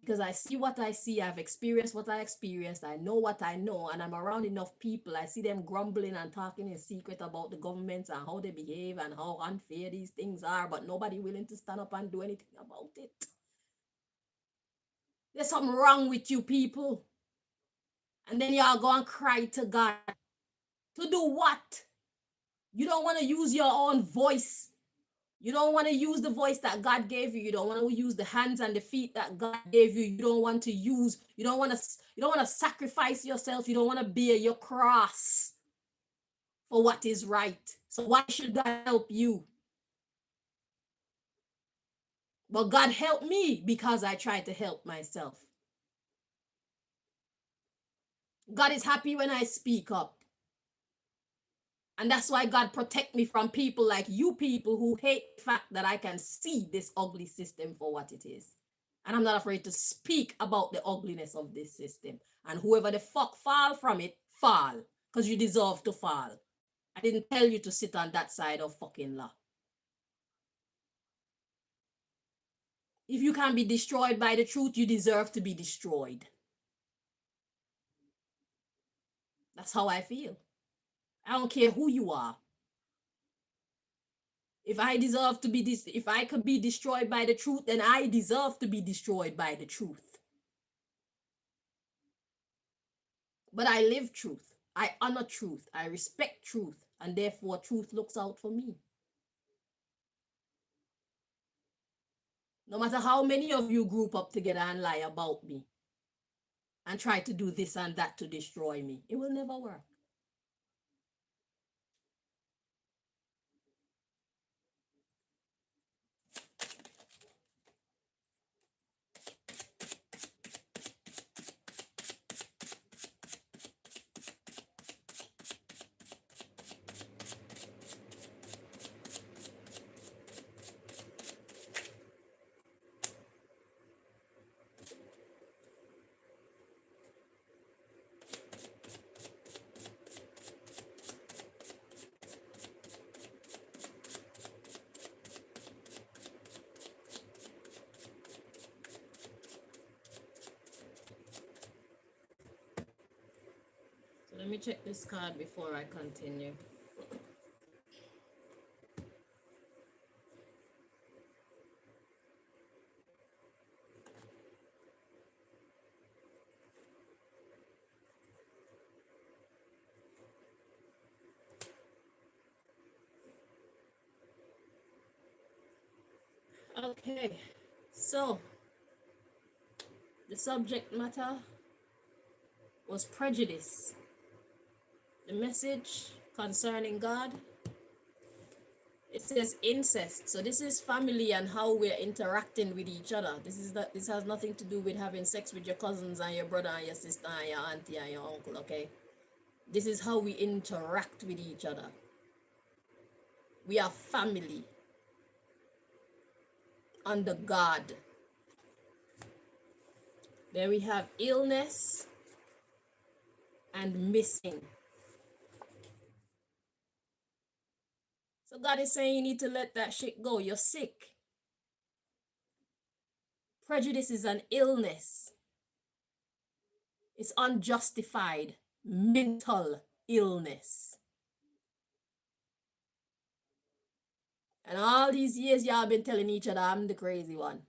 Because I see what I see, I've experienced what I experienced, I know what I know, and I'm around enough people. I see them grumbling and talking in secret about the governments and how they behave and how unfair these things are, but nobody willing to stand up and do anything about it. There's something wrong with you people. And then y'all go and cry to God. To do what? You don't want to use your own voice You don't want to use the voice that God gave you. You don't want to use the hands and the feet that God gave you. You don't want to use, you don't want to sacrifice yourself. You don't want to bear your cross for what is right. So why should God help you? But God helped me because I tried to help myself. God is happy when I speak up. And that's why God protect me from people like you people who hate the fact that I can see this ugly system for what it is. And I'm not afraid to speak about the ugliness of this system. And whoever the fuck fall from it, fall. Because you deserve to fall. I didn't tell you to sit on that side of fucking law. If you can be destroyed by the truth, you deserve to be destroyed. That's how I feel. I don't care who you are. If I deserve to be if I could be destroyed by the truth, then I deserve to be destroyed by the truth. But I live truth. I honor truth. I respect truth. And therefore, truth looks out for me. No matter how many of you group up together and lie about me and try to do this and that to destroy me, it will never work. So let me check this card before I continue. Okay, so the subject matter was prejudice. The message concerning God, it says incest. So this is family and how we're interacting with each other. This has nothing to do with having sex with your cousins and your brother and your sister and your auntie and your uncle, okay? This is how we interact with each other. We are family under God. Then we have illness and missing. So God is saying you need to let that shit go. You're sick. Prejudice is an illness. It's unjustified mental illness. And all these years y'all been telling each other I'm the crazy one.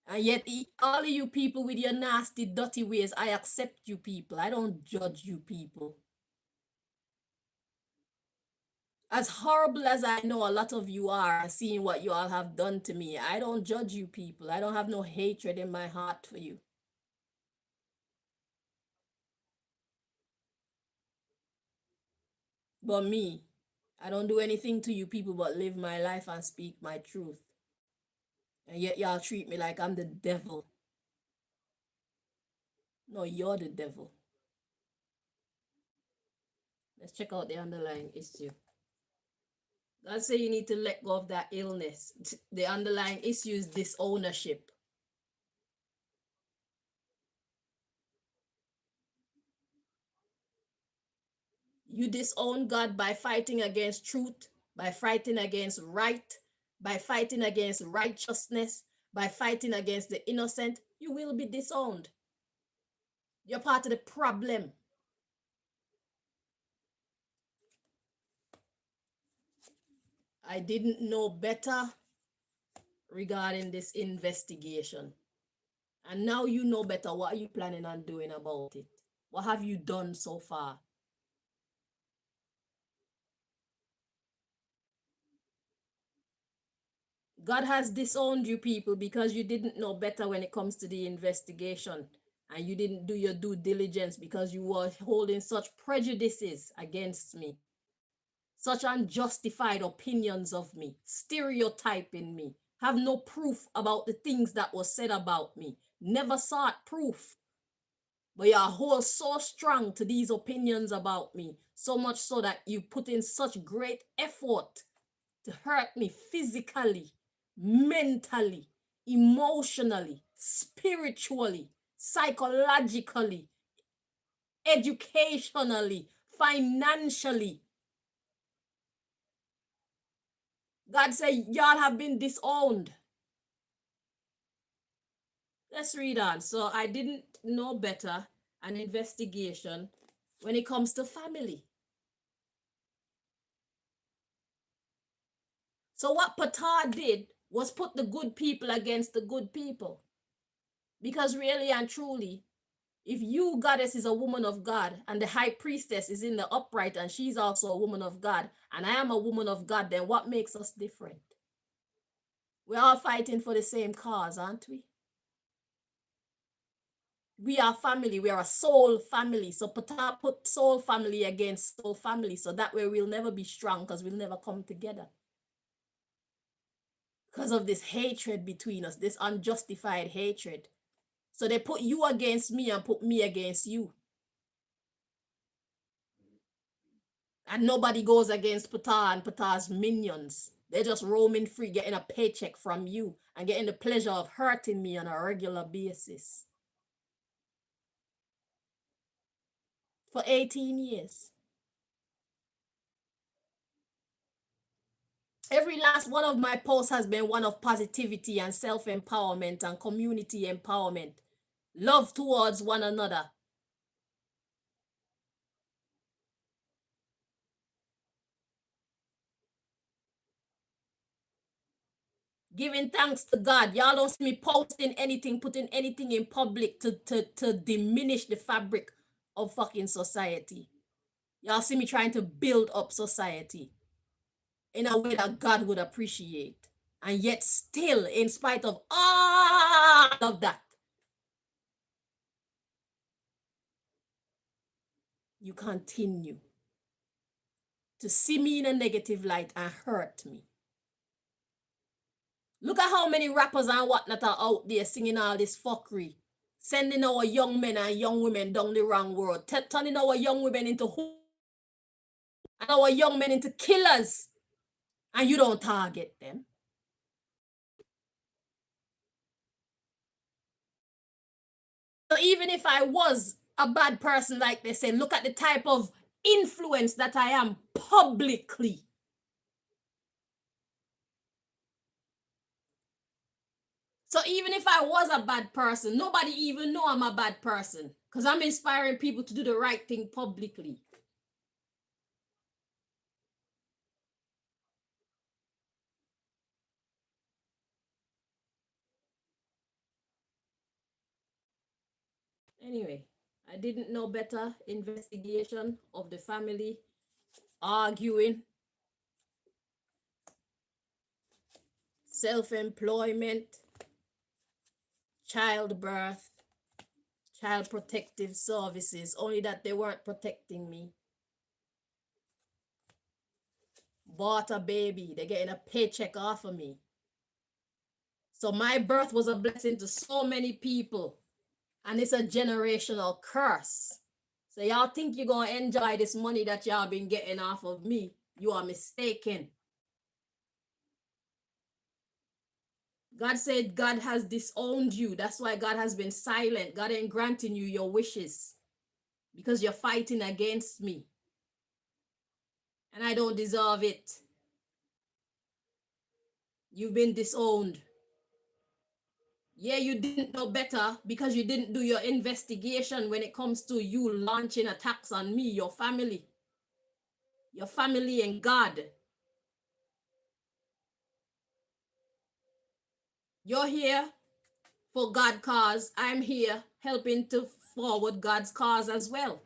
And yet all of you people with your nasty, dirty ways, I accept you people. I don't judge you people. As horrible as I know a lot of you are, seeing what you all have done to me, I don't judge you people. I don't have no hatred in my heart for you. But me, I don't do anything to you people but live my life and speak my truth. And yet y'all treat me like I'm the devil. No, you're the devil. Let's check out the underlying issue. God say you need to let go of that illness. The underlying issue is disownership. You disown God by fighting against truth, by fighting against right, by fighting against righteousness, by fighting against the innocent. You will be disowned. You're part of the problem. I didn't know better regarding this investigation. And now you know better. What are you planning on doing about it? What have you done so far? God has disowned you people because you didn't know better when it comes to the investigation, and you didn't do your due diligence because you were holding such prejudices against me, such unjustified opinions of me, stereotyping me, have no proof about the things that were said about me, never sought proof. But you hold so strong to these opinions about me, so much so that you put in such great effort to hurt me physically, mentally, emotionally, spiritually, psychologically, educationally, financially. God said, y'all have been disowned. Let's read on. So I didn't know better an investigation when it comes to family. So what Ptah did was put the good people against the good people. Because really and truly, if you, goddess, is a woman of God, and the high priestess is in the upright and she's also a woman of God, and I am a woman of God, then what makes us different? We're all fighting for the same cause, aren't we? We are family. We are a soul family. So Ptah put soul family against soul family. So that way we'll never be strong because we'll never come together. Because of this hatred between us, this unjustified hatred. So they put you against me and put me against you. And nobody goes against Ptah and Ptah's minions. They're just roaming free, getting a paycheck from you and getting the pleasure of hurting me on a regular basis. For 18 years. Every last one of my posts has been one of positivity and self-empowerment and community empowerment. Love towards one another. Giving thanks to God. Y'all don't see me posting anything, putting anything in public to diminish the fabric of fucking society. Y'all see me trying to build up society in a way that God would appreciate. And yet still, in spite of all of that, you continue to see me in a negative light and hurt me. Look at how many rappers and whatnot are out there singing all this fuckery, sending our young men and young women down the wrong road, turning our young women into who and our young men into killers, and you don't target them. So even if I was a bad person, like they say, look at the type of influence that I am publicly. So even if I was a bad person, nobody even know I'm a bad person because I'm inspiring people to do the right thing publicly. Anyway, I didn't know better. Investigation of the family, arguing, self-employment, childbirth, child protective services, only that they weren't protecting me. Bought a baby, they're getting a paycheck off of me. So my birth was a blessing to so many people, and it's a generational curse. So y'all think you're going to enjoy this money that y'all been getting off of me? You are mistaken. God said God has disowned you. That's why God has been silent. God ain't granting you your wishes because you're fighting against me. And I don't deserve it. You've been disowned. Yeah, you didn't know better because you didn't do your investigation when it comes to you launching attacks on me, your family and God. You're here for God's cause. I'm here helping to forward God's cause as well.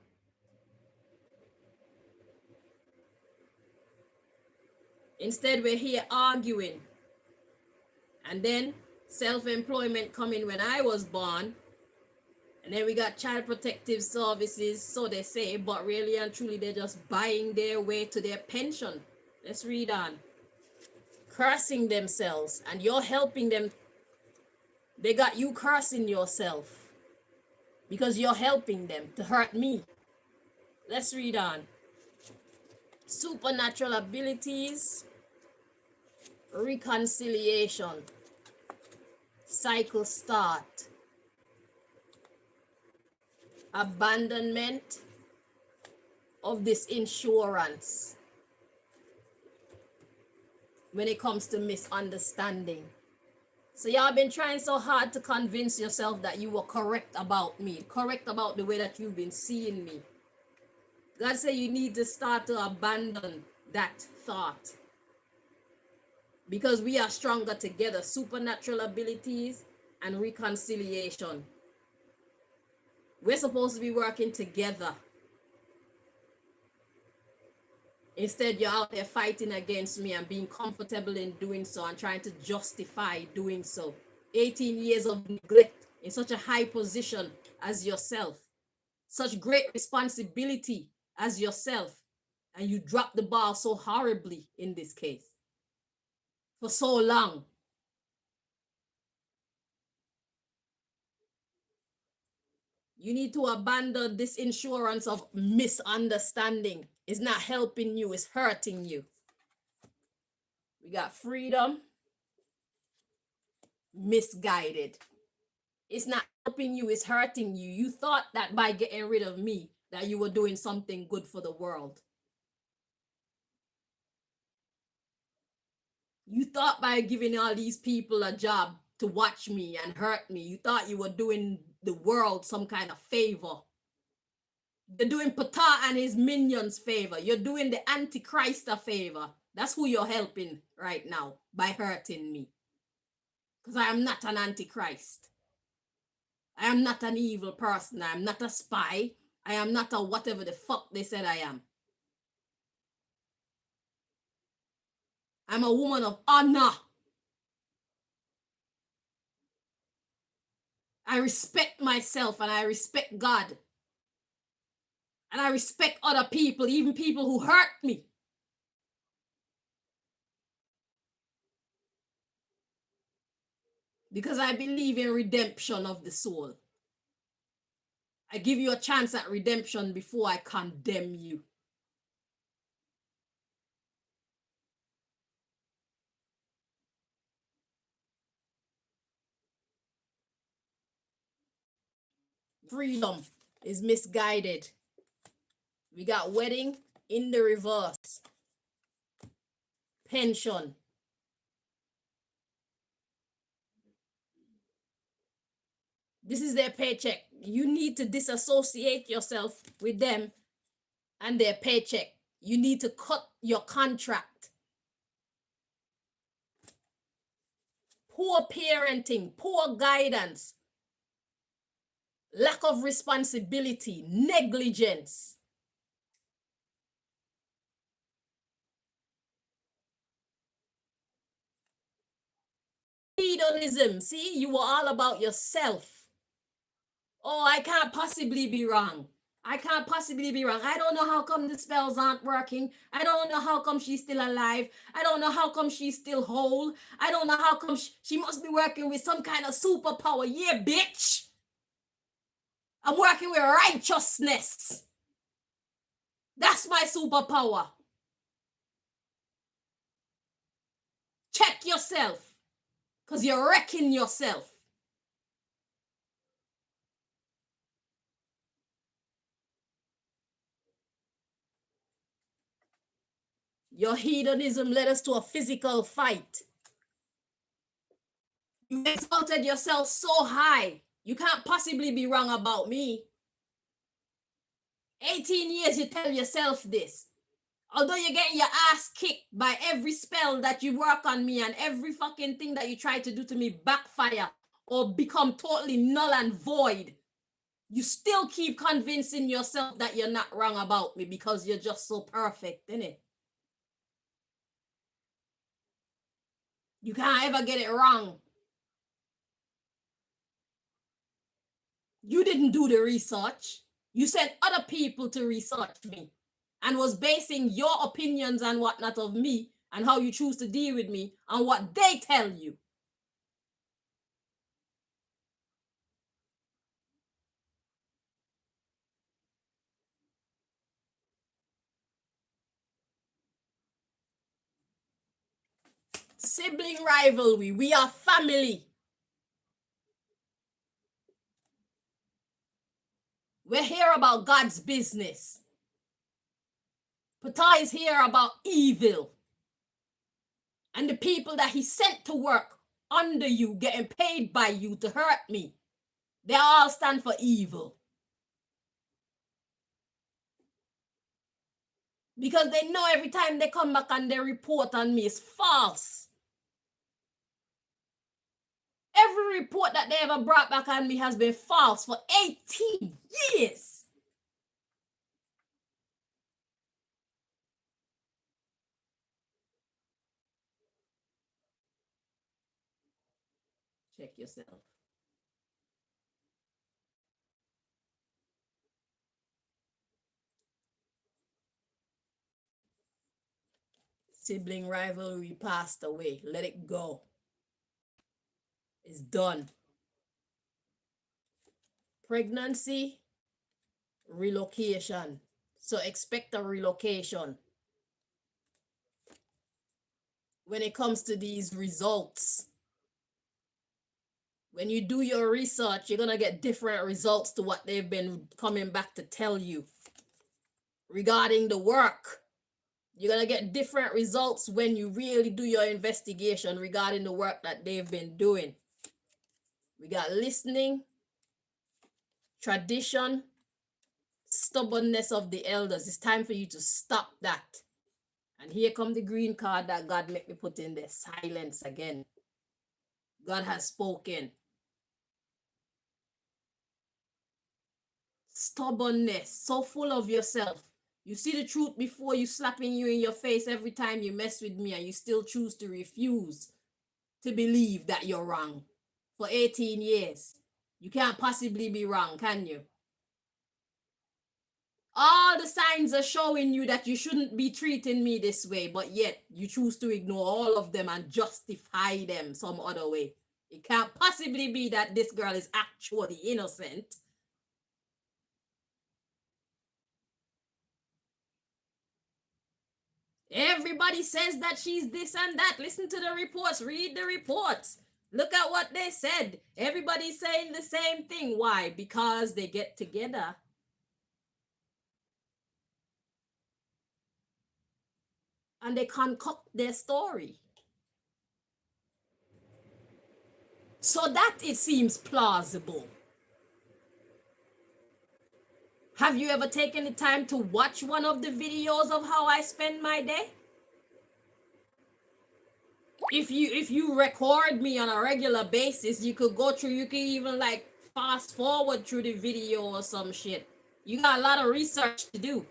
Instead, we're here arguing. And then self-employment coming when I was born. And then we got child protective services, so they say, but really and truly they're just buying their way to their pension. Let's read on. Cursing themselves, and you're helping them. They got you cursing yourself because you're helping them to hurt me. Let's read on. Supernatural abilities, reconciliation, cycle start, abandonment of this insurance when it comes to misunderstanding. So y'all been trying so hard to convince yourself that you were correct about me, correct about the way that you've been seeing me. God said you need to start to abandon that thought, because we are stronger together. Supernatural abilities and reconciliation. We're supposed to be working together. Instead, you're out there fighting against me and being comfortable in doing so and trying to justify doing so. 18 years of neglect in such a high position as yourself, such great responsibility as yourself, and you drop the ball so horribly in this case for so long. You need to abandon this insurance of misunderstanding. It's not helping you, it's hurting you. We got freedom, misguided. It's not helping you, it's hurting you. You thought that by getting rid of me, that you were doing something good for the world. You thought by giving all these people a job to watch me and hurt me, you thought you were doing the world some kind of favor. You're doing Ptah and his minions favor. You're doing the Antichrist a favor. That's who you're helping right now by hurting me. Because I am not an Antichrist. I am not an evil person. I am not a spy. I am not a whatever the fuck they said I am. I'm a woman of honor. I respect myself and I respect God. And I respect other people, even people who hurt me. Because I believe in redemption of the soul. I give you a chance at redemption before I condemn you. Freedom is misguided. We got wedding in the reverse. Pension. This is their paycheck. You need to disassociate yourself with them and their paycheck. You need to cut your contract. Poor parenting, poor guidance, lack of responsibility, negligence. Hedonism. See, you were all about yourself. Oh, I can't possibly be wrong. I can't possibly be wrong. I don't know how come the spells aren't working. I don't know how come she's still alive. I don't know how come she's still whole. I don't know how come she must be working with some kind of superpower. Yeah, bitch. I'm working with righteousness. That's my superpower. Check yourself, because you're wrecking yourself. Your hedonism led us to a physical fight. You exalted yourself so high. You can't possibly be wrong about me. 18 years you tell yourself this. Although you're getting your ass kicked by every spell that you work on me and every fucking thing that you try to do to me backfire or become totally null and void, you still keep convincing yourself that you're not wrong about me because you're just so perfect, innit? You can't ever get it wrong. You didn't do the research. You sent other people to research me and was basing your opinions and whatnot of me and how you choose to deal with me on what they tell you. Sibling rivalry. We are family. We're here about God's business. Ptah is here about evil. And the people that he sent to work under you, getting paid by you to hurt me, they all stand for evil. Because they know every time they come back and they report on me is false. Every report that they ever brought back on me has been false for 18 years. Check yourself. Sibling rivalry passed away. Let it go. It's done. Pregnancy, relocation. So expect a relocation. When it comes to these results, when you do your research, you're going to get different results to what they've been coming back to tell you. Regarding the work, you're going to get different results when you really do your investigation regarding the work that they've been doing. We got listening, tradition, stubbornness of the elders. It's time for you to stop that. And here come the green card that God let me put in there. Silence again. God has spoken. Stubbornness, so full of yourself. You see the truth before you slapping you in your face every time you mess with me, and you still choose to refuse to believe that you're wrong. For 18 years. You can't possibly be wrong, can you? All the signs are showing you that you shouldn't be treating me this way, but yet you choose to ignore all of them and justify them some other way. It can't possibly be that this girl is actually innocent. Everybody says that she's this and that. Listen to the reports. Read the reports. Look at what they said. Everybody's saying the same thing. Why? Because they get together. And they concoct their story. So that it seems plausible. Have you ever taken the time to watch one of the videos of how I spend my day? If you record me on a regular basis, you could go through, you could even like fast forward through the video or some shit. You got a lot of research to do.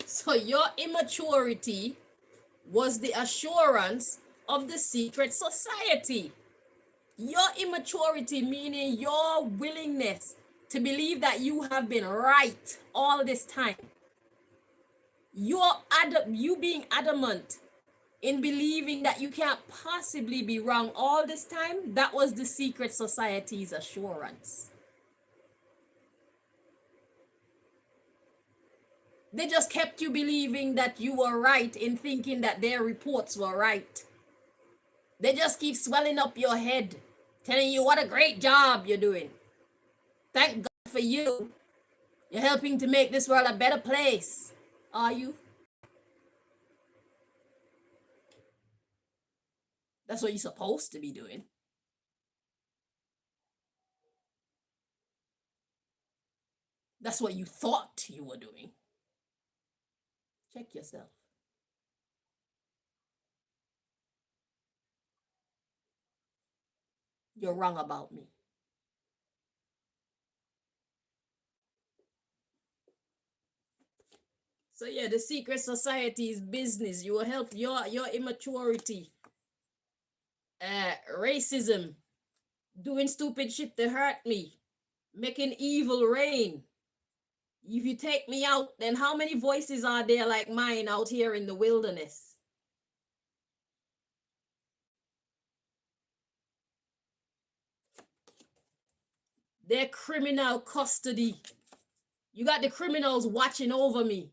So your immaturity was the assurance of the secret society. Your immaturity, meaning your willingness to believe that you have been right all this time. You being adamant in believing that you can't possibly be wrong all this time, that was the secret society's assurance. They just kept you believing that you were right in thinking that their reports were right. They just keep swelling up your head, telling you what a great job you're doing. Thank God for you. You're helping to make this world a better place. Are you? That's what you're supposed to be doing. That's what you thought you were doing. Check yourself. you're wrong about me. So yeah, the secret society is business. You will help your immaturity, racism, doing stupid shit to hurt me, making evil reign. If you take me out, then how many voices are there like mine out here in the wilderness? They're criminal custody. You got the criminals watching over me.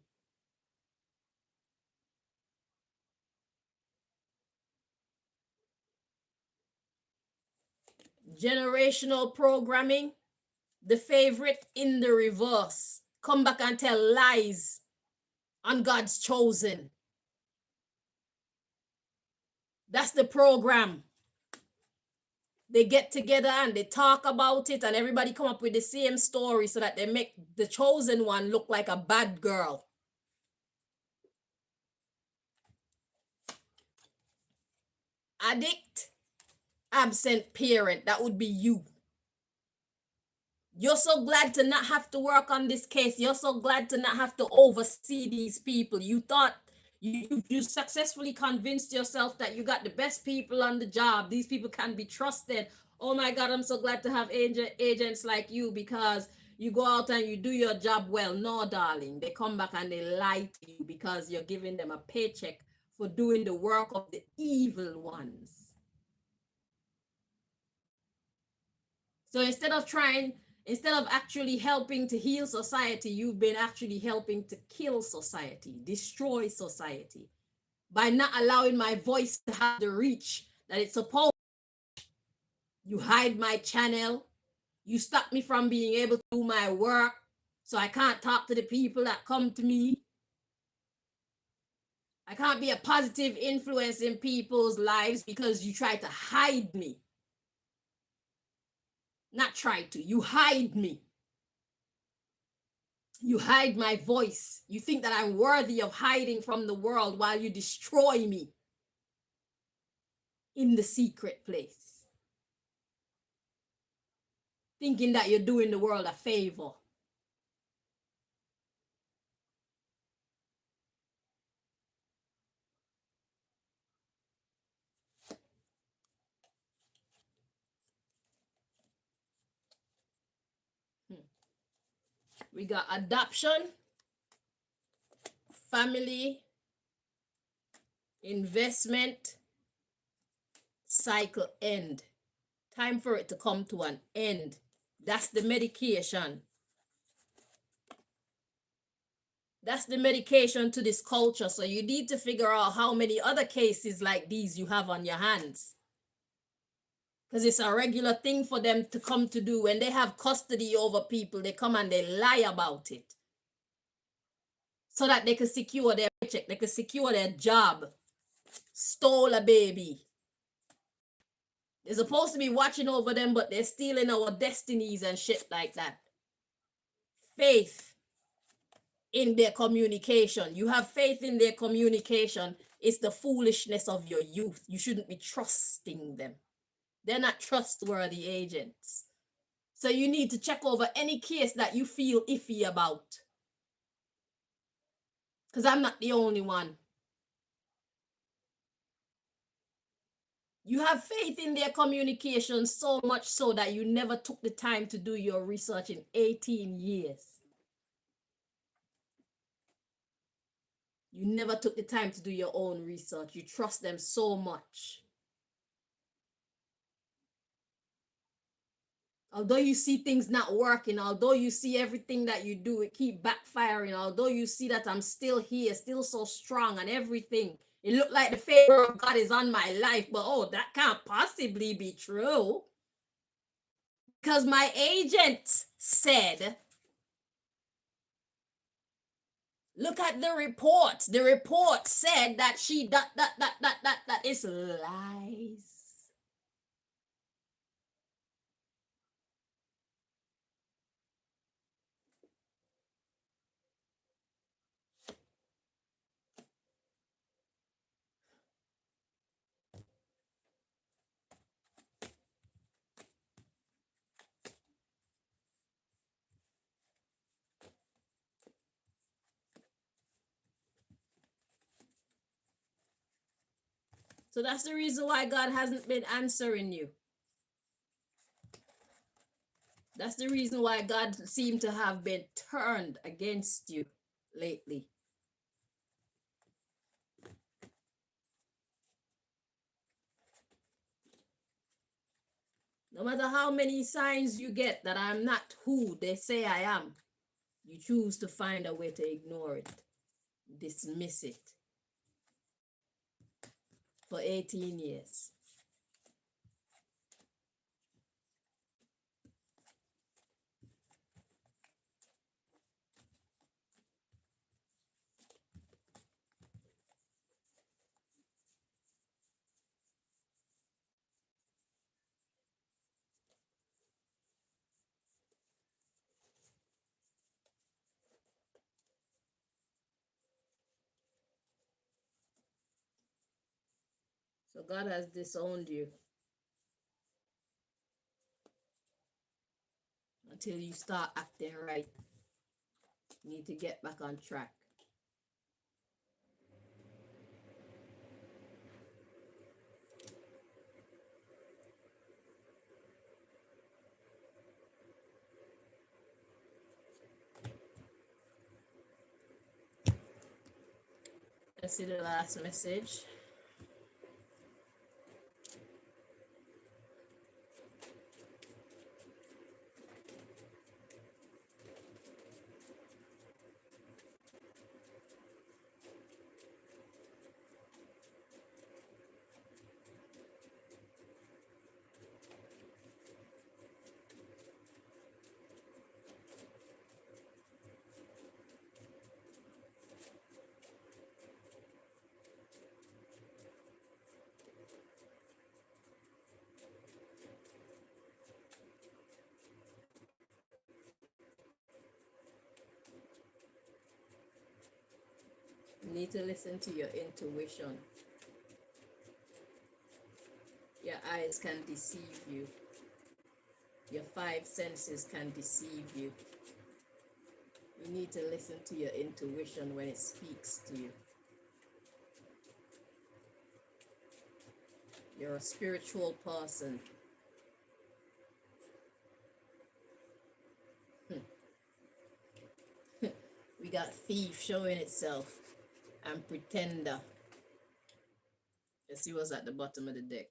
Generational programming, the favorite in the reverse. Come back and tell lies on God's chosen. That's the program. They get together and they talk about it, and everybody come up with the same story so that they make the chosen one look like a bad girl. Addict, absent parent, that would be you. You're so glad to not have to work on this case. You're so glad to not have to oversee these people. You thought you successfully convinced yourself that you got the best people on the job. These people can be trusted. Oh my God, I'm so glad to have agents like you because you go out and you do your job well. No, darling. They come back and they lie to you because you're giving them a paycheck for doing the work of the evil ones. So instead of actually helping to heal society, you've been actually helping to kill society, destroy society by not allowing my voice to have the reach that it's supposed. You hide my channel. You stop me from being able to do my work. So I can't talk to the people that come to me. I can't be a positive influence in people's lives because you try to hide me. Not try to, you hide me. You hide my voice. You think that I'm worthy of hiding from the world while you destroy me in the secret place. Thinking that you're doing the world a favor. We got adoption, family, investment, cycle end. Time for it to come to an end. That's the medication. That's the medication to this culture. So you need to figure out how many other cases like these you have on your hands. Because it's a regular thing for them to come to do. When they have custody over people, they come and they lie about it. So that they can secure their paycheck, they can secure their job. Stole a baby. They're supposed to be watching over them, but they're stealing our destinies and shit like that. Faith in their communication. You have faith in their communication. It's the foolishness of your youth. You shouldn't be trusting them. They're not trustworthy agents. So you need to check over any case that you feel iffy about. Because I'm not the only one. You have faith in their communication so much so that you never took the time to do your research in 18 years. You never took the time to do your own research. You trust them so much. Although you see things not working, although you see everything that you do, it keep backfiring, although you see that I'm still here, still so strong and everything, it looked like the favor of God is on my life, but oh, that can't possibly be true. Because my agent said, look at the report. The report said that she that is lies. So that's the reason why God hasn't been answering you. That's the reason why God seemed to have been turned against you lately. No matter how many signs you get that I'm not who they say I am, you choose to find a way to ignore it, dismiss it for 18 years. So God has disowned you until you start acting right. You need to get back on track. Let's see the last message. You need to listen to your intuition. Your eyes can deceive you. Your five senses can deceive you. You need to listen to your intuition when it speaks to you. You're a spiritual person. We got thief showing itself and pretender. Let's see what's at the bottom of the deck.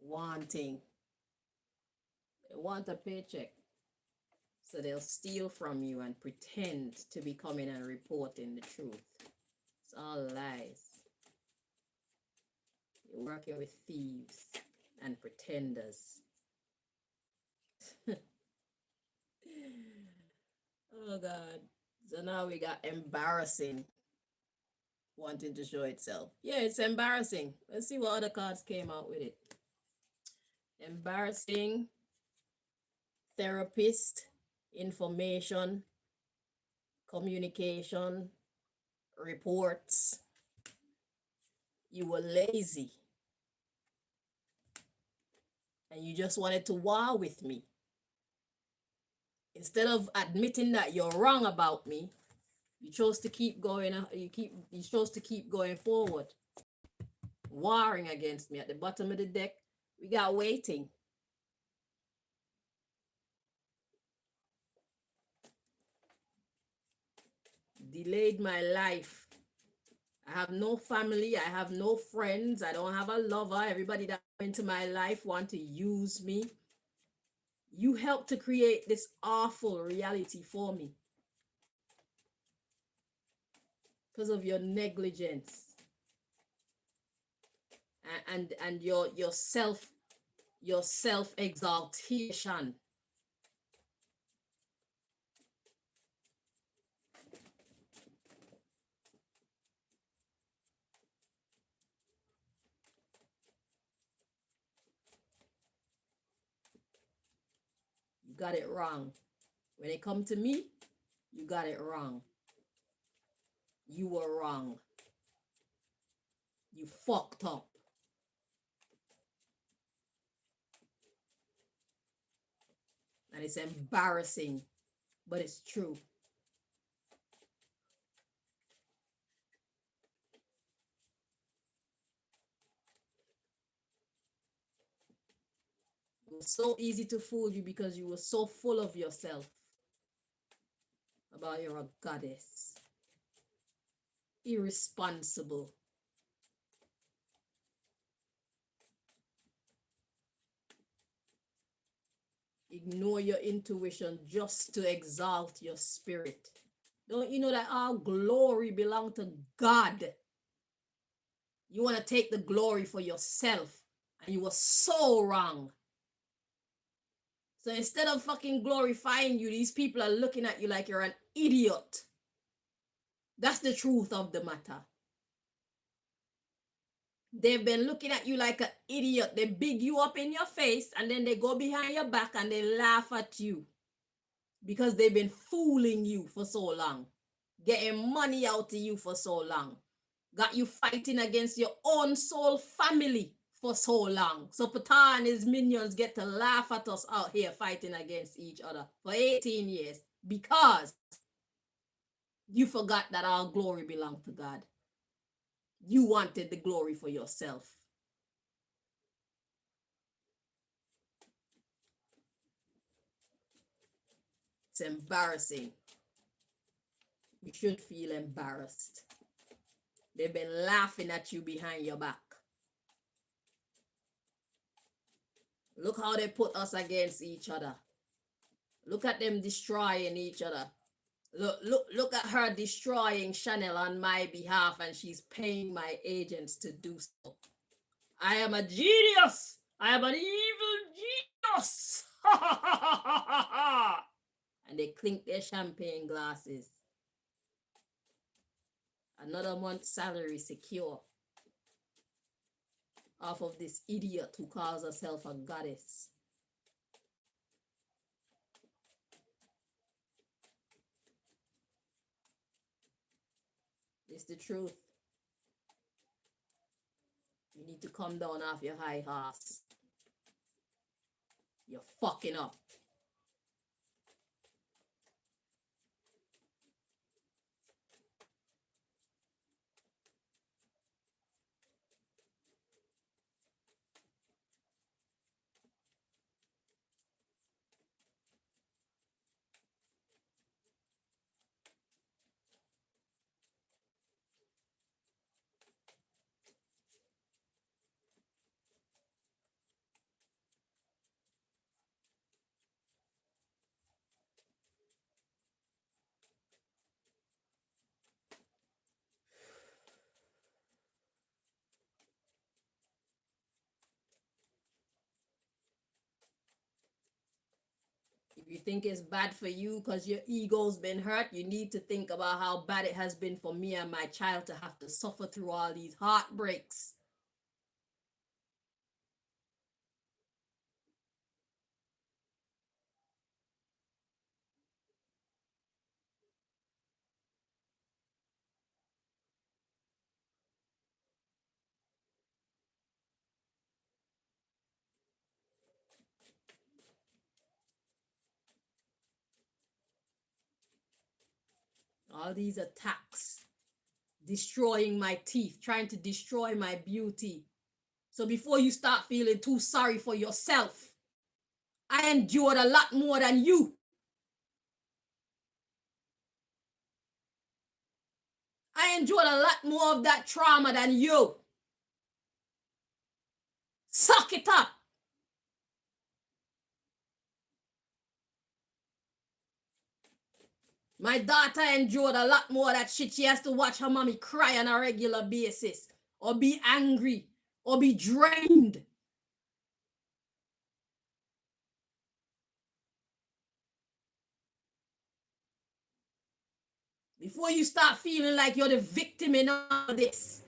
Wanting. They want a paycheck. So they'll steal from you and pretend to be coming and reporting the truth. It's all lies. You're working with thieves and pretenders. Oh God. So now we got embarrassing wanting to show itself. Yeah, it's embarrassing. Let's see what other cards came out with it. Embarrassing, therapist, information, communication, reports. You were lazy. And you just wanted to war with me. Instead of admitting that you're wrong about me, you chose to keep going. You chose to keep going forward, warring against me. At the bottom of the deck, we got waiting. Delayed my life. I have no family. I have no friends. I don't have a lover. Everybody that into my life want to use me. You helped to create this awful reality for me because of your negligence and your self exaltation. You got it wrong. When it come to me, you got it wrong. You were wrong. You fucked up. And it's embarrassing, but it's true. It was so easy to fool you because you were so full of yourself about you're a goddess. Irresponsible. Ignore your intuition just to exalt your spirit. Don't you know that all glory belongs to God? You want to take the glory for yourself, and you were so wrong. So instead of fucking glorifying you, these people are looking at you like you're an idiot. That's the truth of the matter. They've been looking at you like an idiot. They big you up in your face, and then they go behind your back and they laugh at you because they've been fooling you for so long, getting money out of you for so long, got you fighting against your own soul family for so long. So Ptah and his minions get to laugh at us out here fighting against each other for 18 years because you forgot that our glory belonged to God. You wanted the glory for yourself. It's embarrassing. You should feel embarrassed. They've been laughing at you behind your back. Look how they put us against each other. Look at them destroying each other. Look at her destroying Chanel on my behalf, and she's paying my agents to do so. I am a genius. I am an evil genius. And they clink their champagne glasses. Another month's salary secure off of this idiot who calls herself a goddess. It's the truth. You need to come down off your high horse. You're fucking up. If you think it's bad for you because your ego's been hurt, you need to think about how bad it has been for me and my child to have to suffer through all these heartbreaks. All these attacks, destroying my teeth, trying to destroy my beauty. So before you start feeling too sorry for yourself, I endured a lot more than you. I endured a lot more of that trauma than you. Suck it up. My daughter endured a lot more of that shit. She has to watch her mommy cry on a regular basis, or be angry, or be drained. Before you start feeling like you're the victim in all this.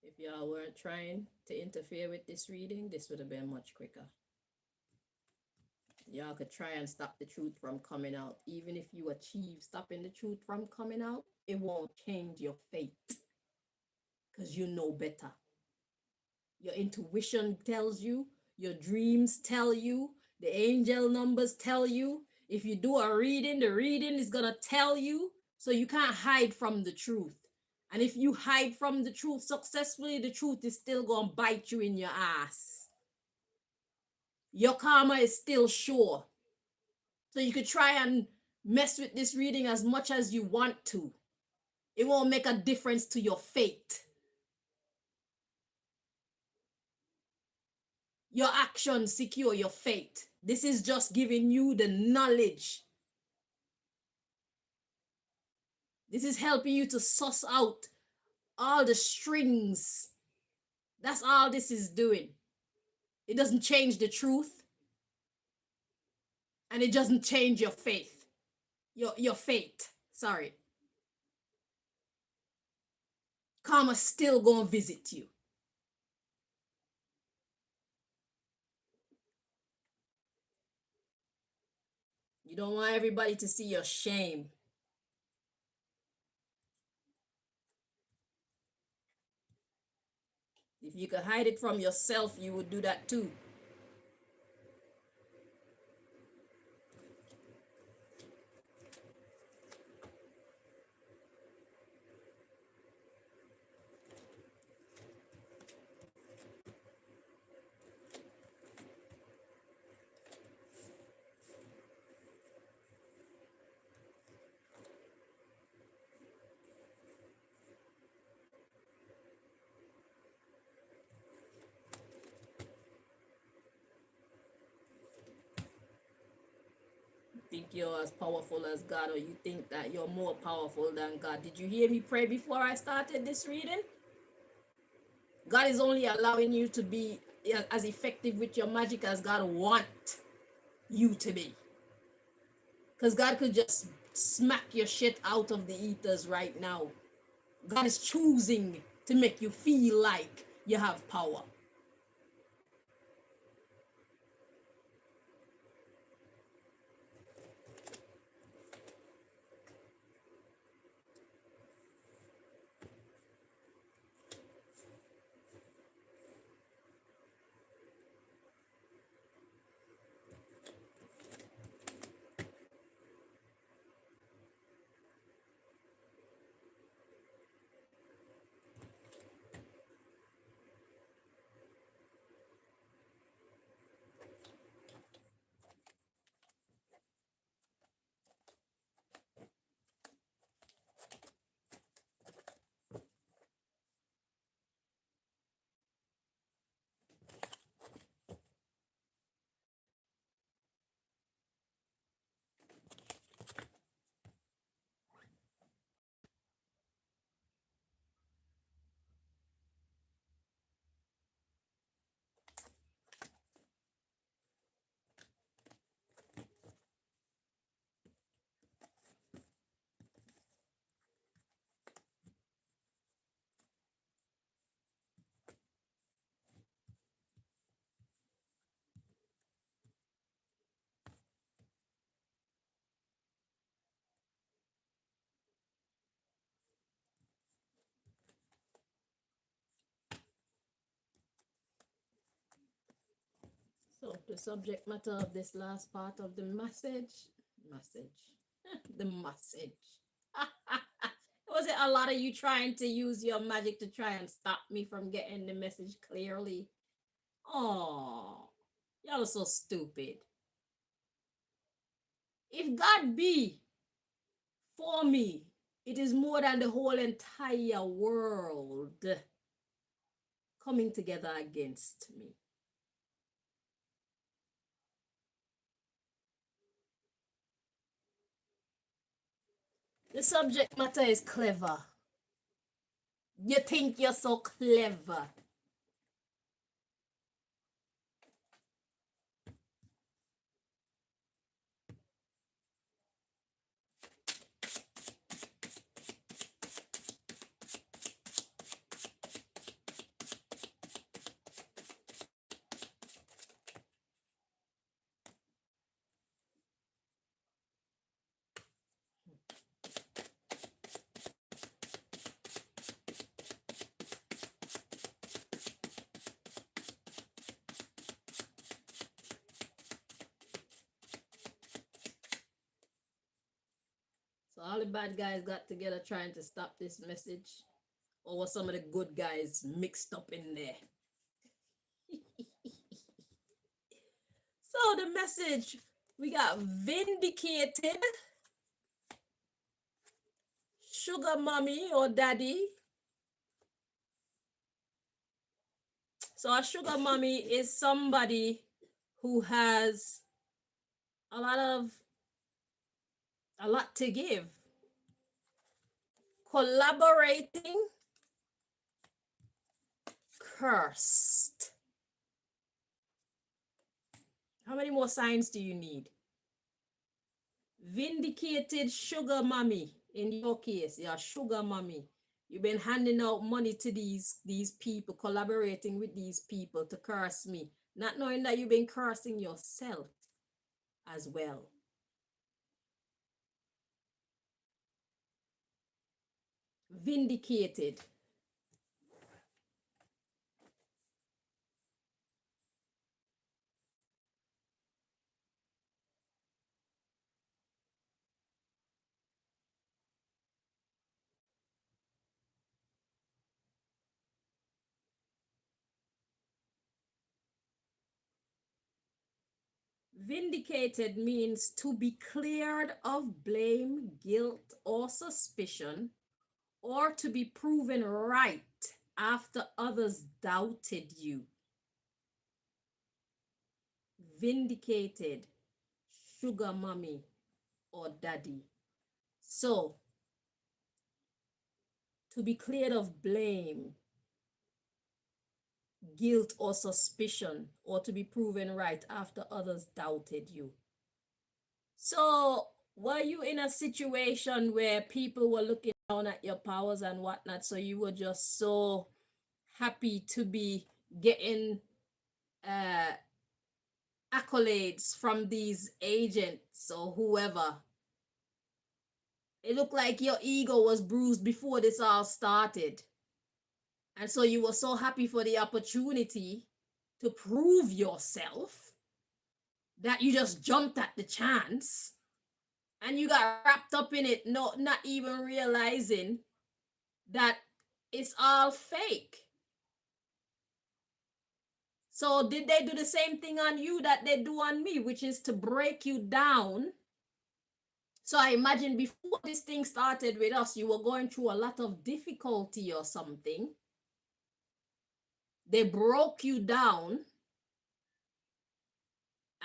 If y'all weren't trying to interfere with this reading, this would have been much quicker. Y'all could try and stop the truth from coming out. Even if you achieve stopping the truth from coming out, it won't change your fate because you know better. Your intuition tells you, your dreams tell you, the angel numbers tell you. If you do a reading, the reading is going to tell you. So you can't hide from the truth. And if you hide from the truth successfully, the truth is still going to bite you in your ass. Your karma is still sure. So you could try and mess with this reading as much as you want to. It won't make a difference to your fate. Your actions secure your fate. This is just giving you the knowledge. This is helping you to suss out all the strings That's all this is doing. It doesn't change the truth, and it doesn't change your faith. Your fate. Sorry. Karma's still gonna visit you. You don't want everybody to see your shame. If you could hide it from yourself, you would do that too. Think you're as powerful as God, or you think that you're more powerful than God. Did you hear me pray before I started this reading? God is only allowing you to be as effective with your magic as God wants you to be. Because God could just smack your shit out of the ethers right now. God is choosing to make you feel like you have power. So the subject matter of this last part of the the message. Was it a lot of you trying to use your magic to try and stop me from getting the message clearly? Oh, y'all are so stupid. If God be for me, it is more than the whole entire world coming together against me. The subject matter is clever. You think you're so clever. So all the bad guys got together trying to stop this message, or was some of the good guys mixed up in there? So the message, we got vindicated, sugar mommy or daddy. So a sugar mommy is somebody who has a lot to give. Collaborating, cursed. How many more signs do you need? Vindicated sugar mommy. In your case, you're sugar mommy. You've been handing out money to these people, collaborating with these people to curse me, not knowing that you've been cursing yourself as well. Vindicated. Vindicated means to be cleared of blame, guilt, or suspicion, or to be proven right after others doubted you. Vindicated, sugar mommy or daddy. So, to be cleared of blame, guilt, or suspicion, or to be proven right after others doubted you. So, were you in a situation where people were looking down at your powers and whatnot, so you were just so happy to be getting accolades from these agents or whoever? It looked like your ego was bruised before this all started. And so you were so happy for the opportunity to prove yourself that you just jumped at the chance and you got wrapped up in it, not even realizing that it's all fake. So did they do the same thing on you that they do on me, which is to break you down? So I imagine before this thing started with us, you were going through a lot of difficulty or something. They broke you down.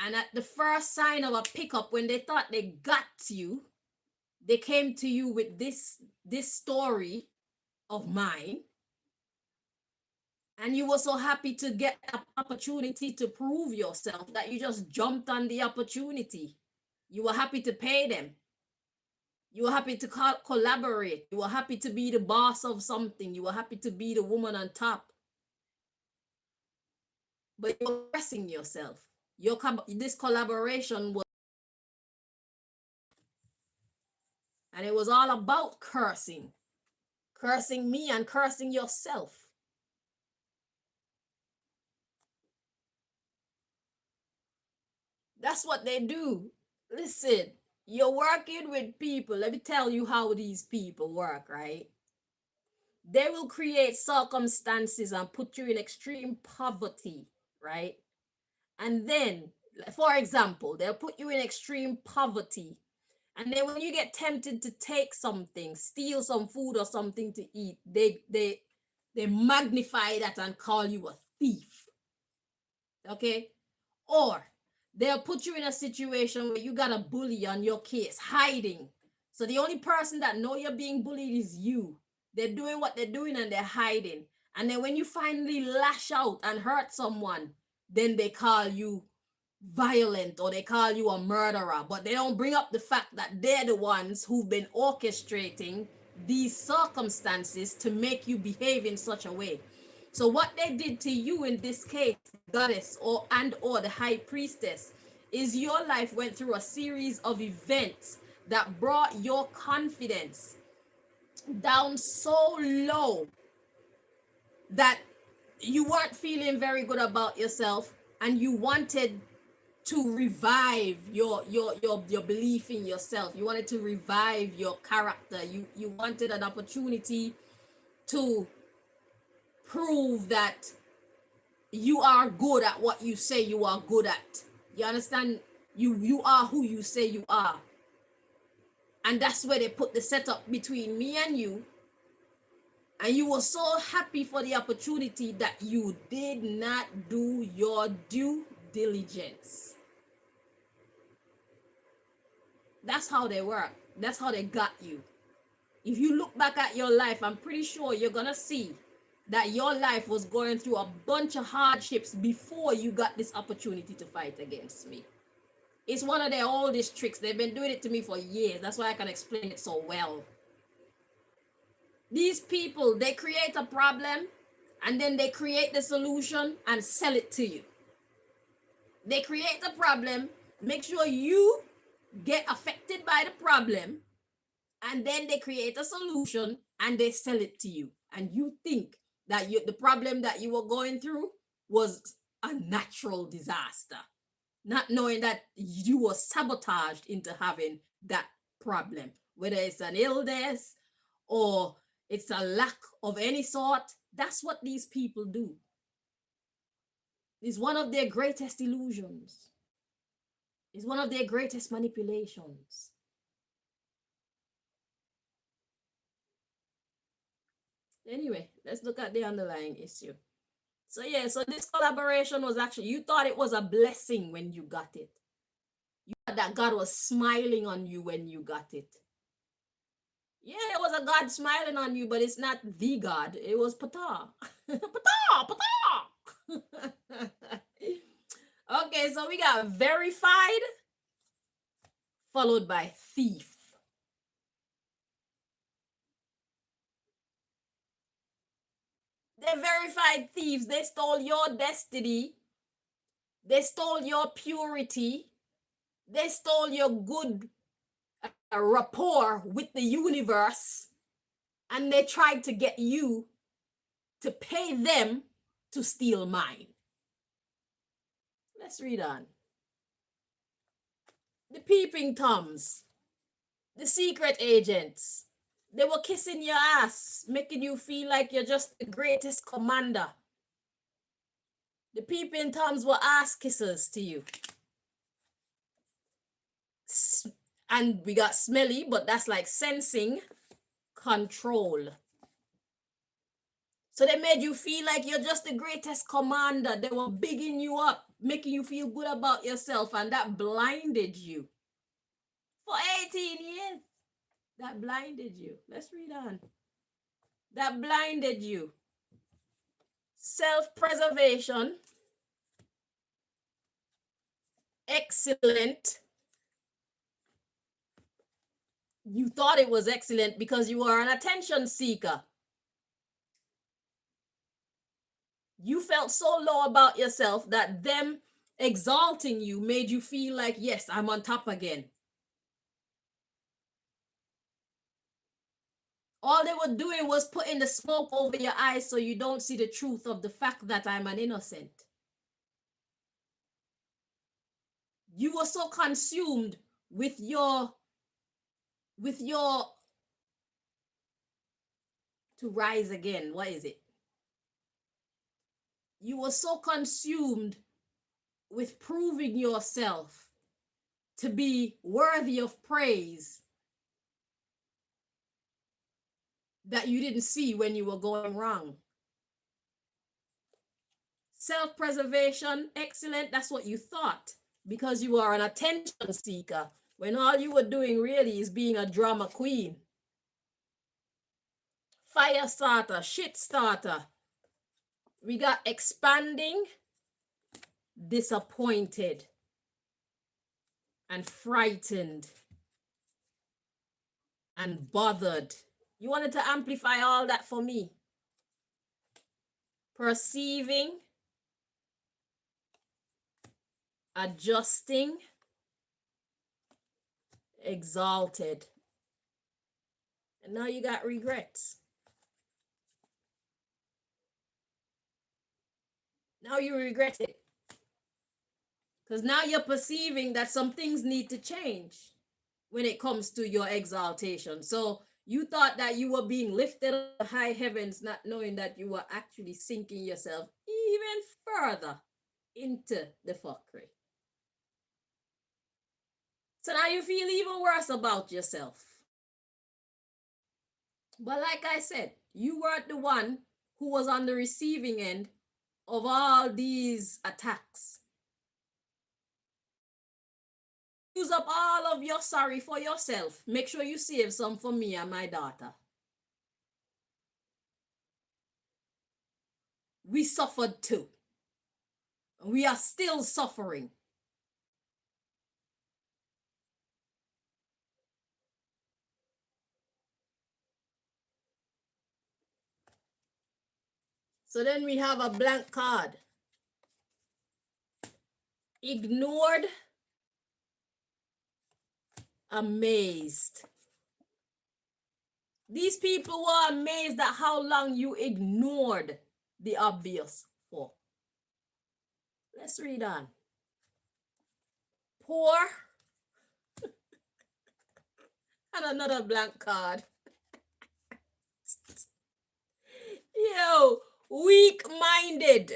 And at the first sign of a pickup, when they thought they got you, they came to you with this story of mine. And you were so happy to get an opportunity to prove yourself that you just jumped on the opportunity. You were happy to pay them. You were happy to collaborate. You were happy to be the boss of something. You were happy to be the woman on top. But you're pressing yourself. This collaboration was, and it was all about cursing me and cursing yourself. That's what they do. Listen, you're working with people. Let me tell you how these people work, right? They will create circumstances and put you in extreme poverty, right? And then, for example, they'll put you in extreme poverty. And then when you get tempted to take something, steal some food or something to eat, they magnify that and call you a thief. Okay? Or they'll put you in a situation where you got a bully on your case, hiding. So the only person that know you're being bullied is you. They're doing what they're doing and they're hiding. And then when you finally lash out and hurt someone, then they call you violent or they call you a murderer. But they don't bring up the fact that they're the ones who've been orchestrating these circumstances to make you behave in such a way. So what they did to you in this case, goddess or the high priestess, is your life went through a series of events that brought your confidence down so low that you weren't feeling very good about yourself and you wanted to revive your belief in yourself. You wanted to revive your character. You wanted an opportunity to prove that you are good at what you say you are good at. You understand? You are who you say you are. And that's where they put the setup between me and you. And you were so happy for the opportunity that you did not do your due diligence. That's how they work. That's how they got you. If you look back at your life, I'm pretty sure you're going to see that your life was going through a bunch of hardships before you got this opportunity to fight against me. It's one of their oldest tricks. They've been doing it to me for years. That's why I can explain it so well. These people, they create a problem and then they create the solution and sell it to you. They create the problem, make sure you get affected by the problem, and then they create a solution and they sell it to you. And you think that the problem that you were going through was a natural disaster, not knowing that you were sabotaged into having that problem, whether it's an illness or it's a lack of any sort. That's what these people do. It's one of their greatest illusions. It's one of their greatest manipulations. Anyway, let's look at the underlying issue. So yeah, so this collaboration was actually, you thought it was a blessing when you got it. You thought that God was smiling on you when you got it. Yeah, it was a God smiling on you, but it's not the God. It was Ptah. Ptah, Ptah. Okay, so we got verified, followed by thief. They're verified thieves. They stole your destiny. They stole your purity. They stole your good rapport with the universe. And they tried to get you to pay them to steal mine. Let's read on. The peeping toms, the secret agents, they were kissing your ass, making you feel like you're just the greatest commander. The peeping toms were ass kissers to you. And we got smelly, but that's like sensing control. So they made you feel like you're just the greatest commander. They were bigging you up, making you feel good about yourself, and that blinded you. For 18 years, that blinded you. Let's read on. That blinded you. Self-preservation, excellent. You thought it was excellent because you were an attention seeker. You felt so low about yourself that them exalting you made you feel like, yes, I'm on top again. All they were doing was putting the smoke over your eyes so you don't see the truth of the fact that I'm an innocent. You were so consumed with your to rise again. What is it? You were so consumed with proving yourself to be worthy of praise that you didn't see when you were going wrong. Self-preservation, excellent. That's what you thought because you are an attention seeker when all you were doing really is being a drama queen. Fire starter, shit starter. We got expanding, disappointed, and frightened, and bothered. You wanted to amplify all that for me. Perceiving, adjusting, exalted. And now you got regrets. Now you regret it. Because now you're perceiving that some things need to change when it comes to your exaltation. So you thought that you were being lifted up to high heavens, not knowing that you were actually sinking yourself even further into the fuckery. So now you feel even worse about yourself. But like I said, you weren't the one who was on the receiving end of all these attacks. Use up all of your sorry for yourself. Make sure you save some for me and my daughter. we suffered too. We are still suffering. So then we have a blank card. Ignored, amazed. These people were amazed at how long you ignored the obvious for. Let's read on. Poor. And another blank card. Yo, weak-minded.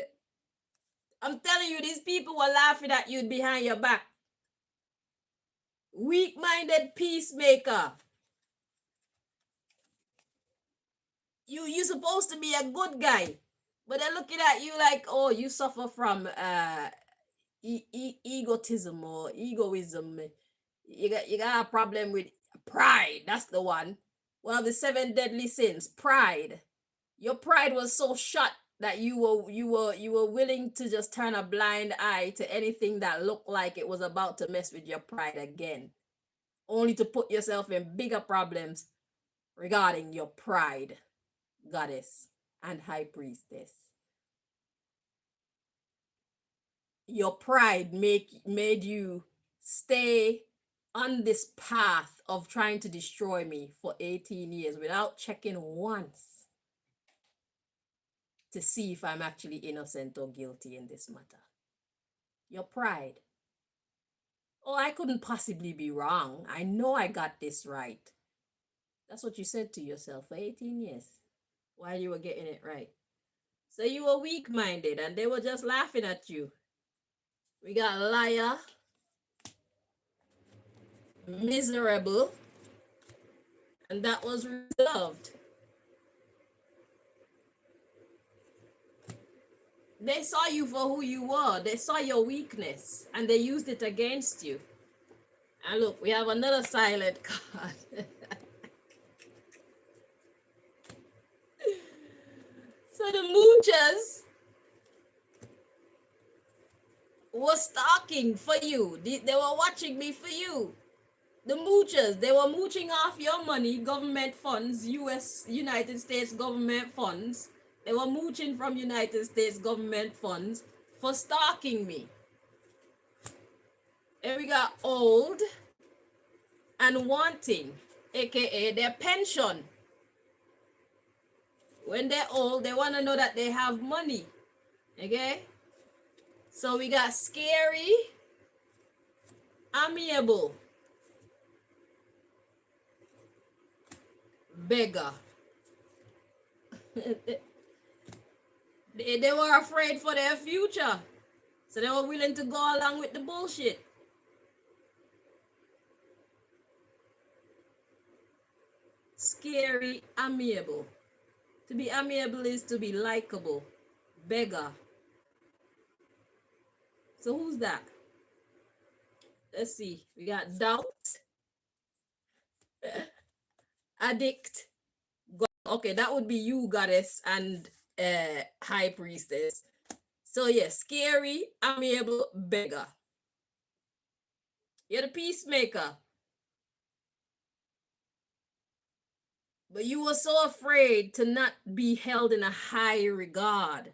I'm telling you, these people were laughing at you behind your back. Weak-minded peacemaker. You're supposed to be a good guy, but they're looking at you like, oh, you suffer from egotism or egoism. You got a problem with pride. That's the one. One of the 7 deadly sins, pride. Your pride was so shut that you were willing to just turn a blind eye to anything that looked like it was about to mess with your pride again, only to put yourself in bigger problems regarding your pride, goddess and high priestess. Your pride made you stay on this path of trying to destroy me for 18 years without checking once to see if I'm actually innocent or guilty in this matter. Your pride. Oh, I couldn't possibly be wrong. I know I got this right. That's what you said to yourself for 18 years while you were getting it right. So you were weak-minded and they were just laughing at you. We got liar, miserable, and that was reserved. They saw you for who you were. They saw your weakness and they used it against you. And look, we have another silent card. So the moochers were stalking for you. They were watching me for you. The moochers, they were mooching off your money, government funds, United States government funds. They were mooching from United States government funds for stalking me. And we got old and wanting, aka their pension. When they're old, they want to know that they have money. Okay? So we got scary, amiable, beggar. They were afraid for their future. So they were willing to go along with the bullshit. Scary, amiable. To be amiable is to be likable. Beggar. So who's that? Let's see. We got doubt. Addict. Okay, that would be you, goddess, and high priestess. So yes, scary, amiable, beggar. You're the peacemaker. But you were so afraid to not be held in a high regard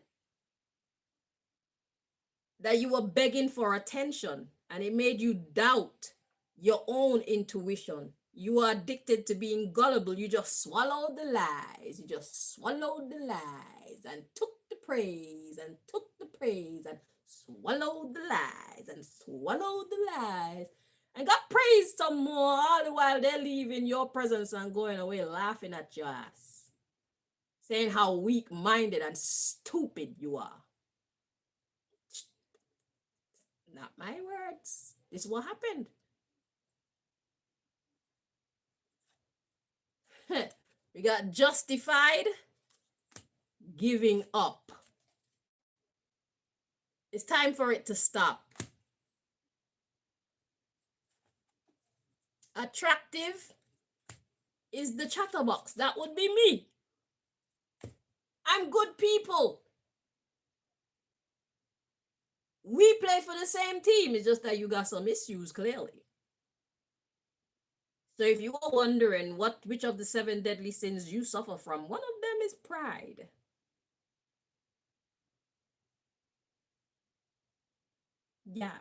that you were begging for attention, and it made you doubt your own intuition. You were addicted to being gullible. You just swallowed the lies. You just swallowed the lies and took the praise and took the praise and swallowed the lies and swallowed the lies and got praised some more, all the while they're leaving your presence and going away laughing at your ass, saying how weak-minded and stupid you are. Not my words. This is what happened. We got justified, giving up. It's time for it to stop. Attractive is the chatterbox. That would be me. I'm good people. We play for the same team. It's just that you got some issues, clearly. So if you are wondering which of the 7 deadly sins you suffer from, one of them is pride. Yeah.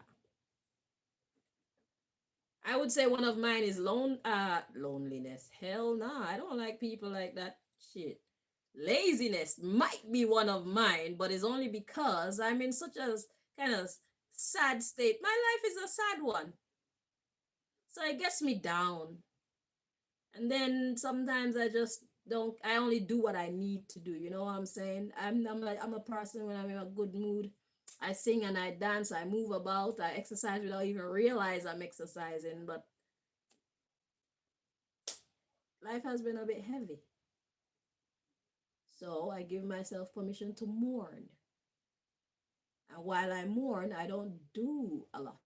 I would say one of mine is loneliness. Hell nah, I don't like people like that. Shit. Laziness might be one of mine, but it's only because I'm in such a kind of sad state. My life is a sad one. So it gets me down. And then sometimes I just don't, I only do what I need to do. You know what I'm saying? I'm a person when I'm in a good mood. I sing and I dance, I move about, I exercise without even realize I'm exercising, but life has been a bit heavy. So I give myself permission to mourn. And while I mourn, I don't do a lot.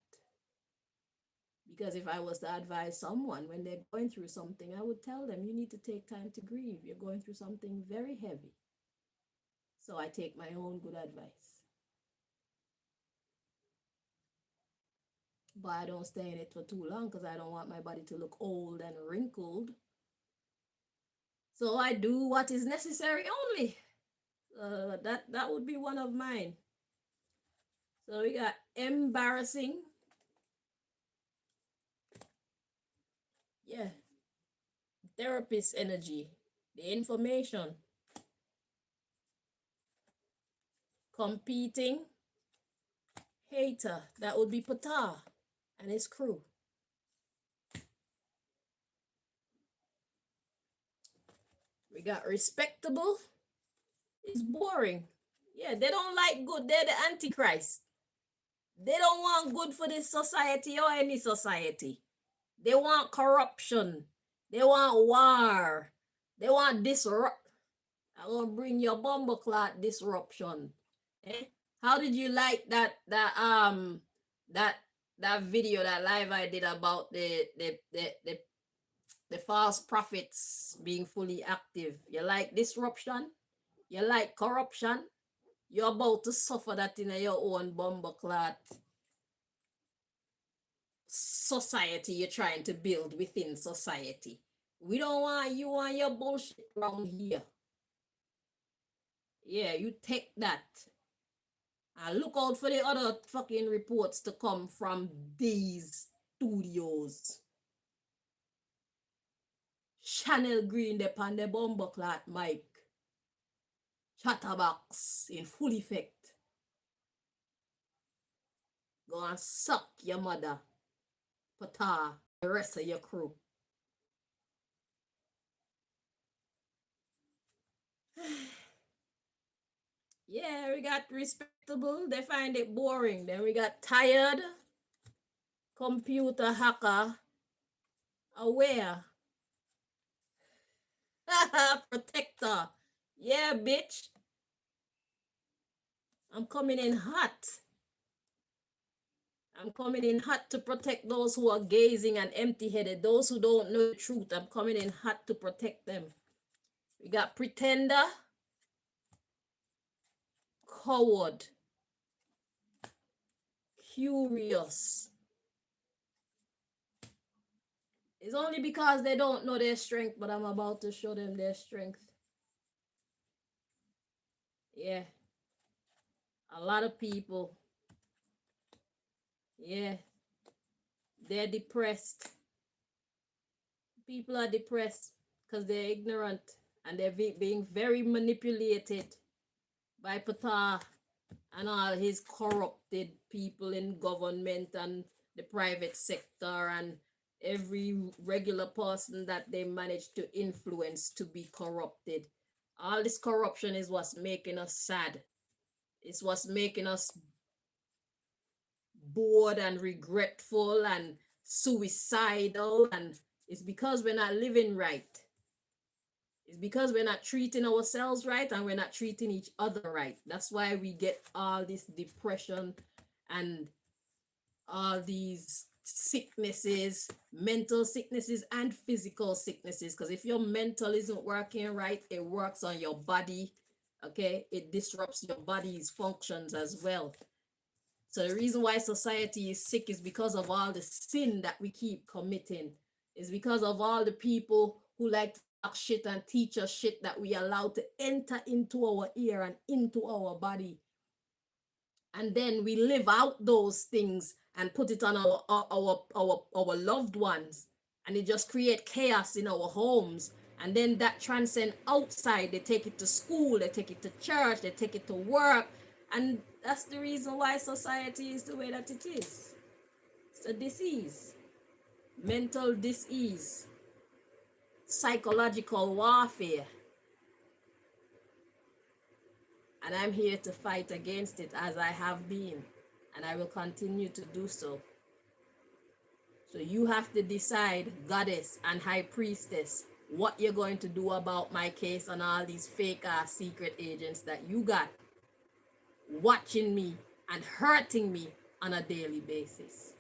Because if I was to advise someone when they're going through something, I would tell them, you need to take time to grieve. You're going through something very heavy. So I take my own good advice. But I don't stay in it for too long because I don't want my body to look old and wrinkled. So I do what is necessary only. That would be one of mine. So we got embarrassing. Yeah. Therapist energy. The information. Competing. Hater. That would be Pata and his crew. We got respectable. It's boring. Yeah, they don't like good. They're the antichrist. They don't want good for this society or any society. They want corruption. They want war. They want disrupt. I'm gonna bring your bumble clot disruption. Eh? How did you like that that video, that live I did about the false prophets being fully active? You like disruption? You like corruption? You're about to suffer that in your own bumble clot society you're trying to build within society. We don't want you and your bullshit around here. Yeah, you take that. And look out for the other fucking reports to come from these studios. Chanel Green, the pan the bumbleclot mic. Chatterbox in full effect. Go and suck your mother. Pata, the rest of your crew. Yeah, we got respectable. They find it boring. Then we got tired. Computer hacker. Aware. Protector. Yeah, bitch. I'm coming in hot. I'm coming in hot to protect those who are gazing and empty-headed. Those who don't know the truth. I'm coming in hot to protect them. We got pretender. Coward. Curious. It's only because they don't know their strength, but I'm about to show them their strength. Yeah. A lot of people. Yeah. They're depressed. People are depressed because they're ignorant and they're being very manipulated by Pata and all his corrupted people in government and the private sector and every regular person that they manage to influence to be corrupted. All this corruption is what's making us sad. It's what's making us bored and regretful and suicidal, and it's because we're not living right. It's because we're not treating ourselves right and we're not treating each other right. That's why we get all this depression and all these sicknesses, mental sicknesses and physical sicknesses. Because if your mental isn't working right, it works on your body. Okay, it disrupts your body's functions as well. So the reason why society is sick is because of all the sin that we keep committing. It's because of all the people who like to talk shit and teach us shit that we allow to enter into our ear and into our body. And then we live out those things and put it on our loved ones. And it just create chaos in our homes. And then that transcend outside. They take it to school, they take it to church, they take it to work. And that's the reason why society is the way that it is. It's a disease, mental disease, psychological warfare. And I'm here to fight against it, as I have been, and I will continue to do so. So you have to decide, goddess and high priestess, what you're going to do about my case and all these fake ass secret agents that you got watching me and hurting me on a daily basis.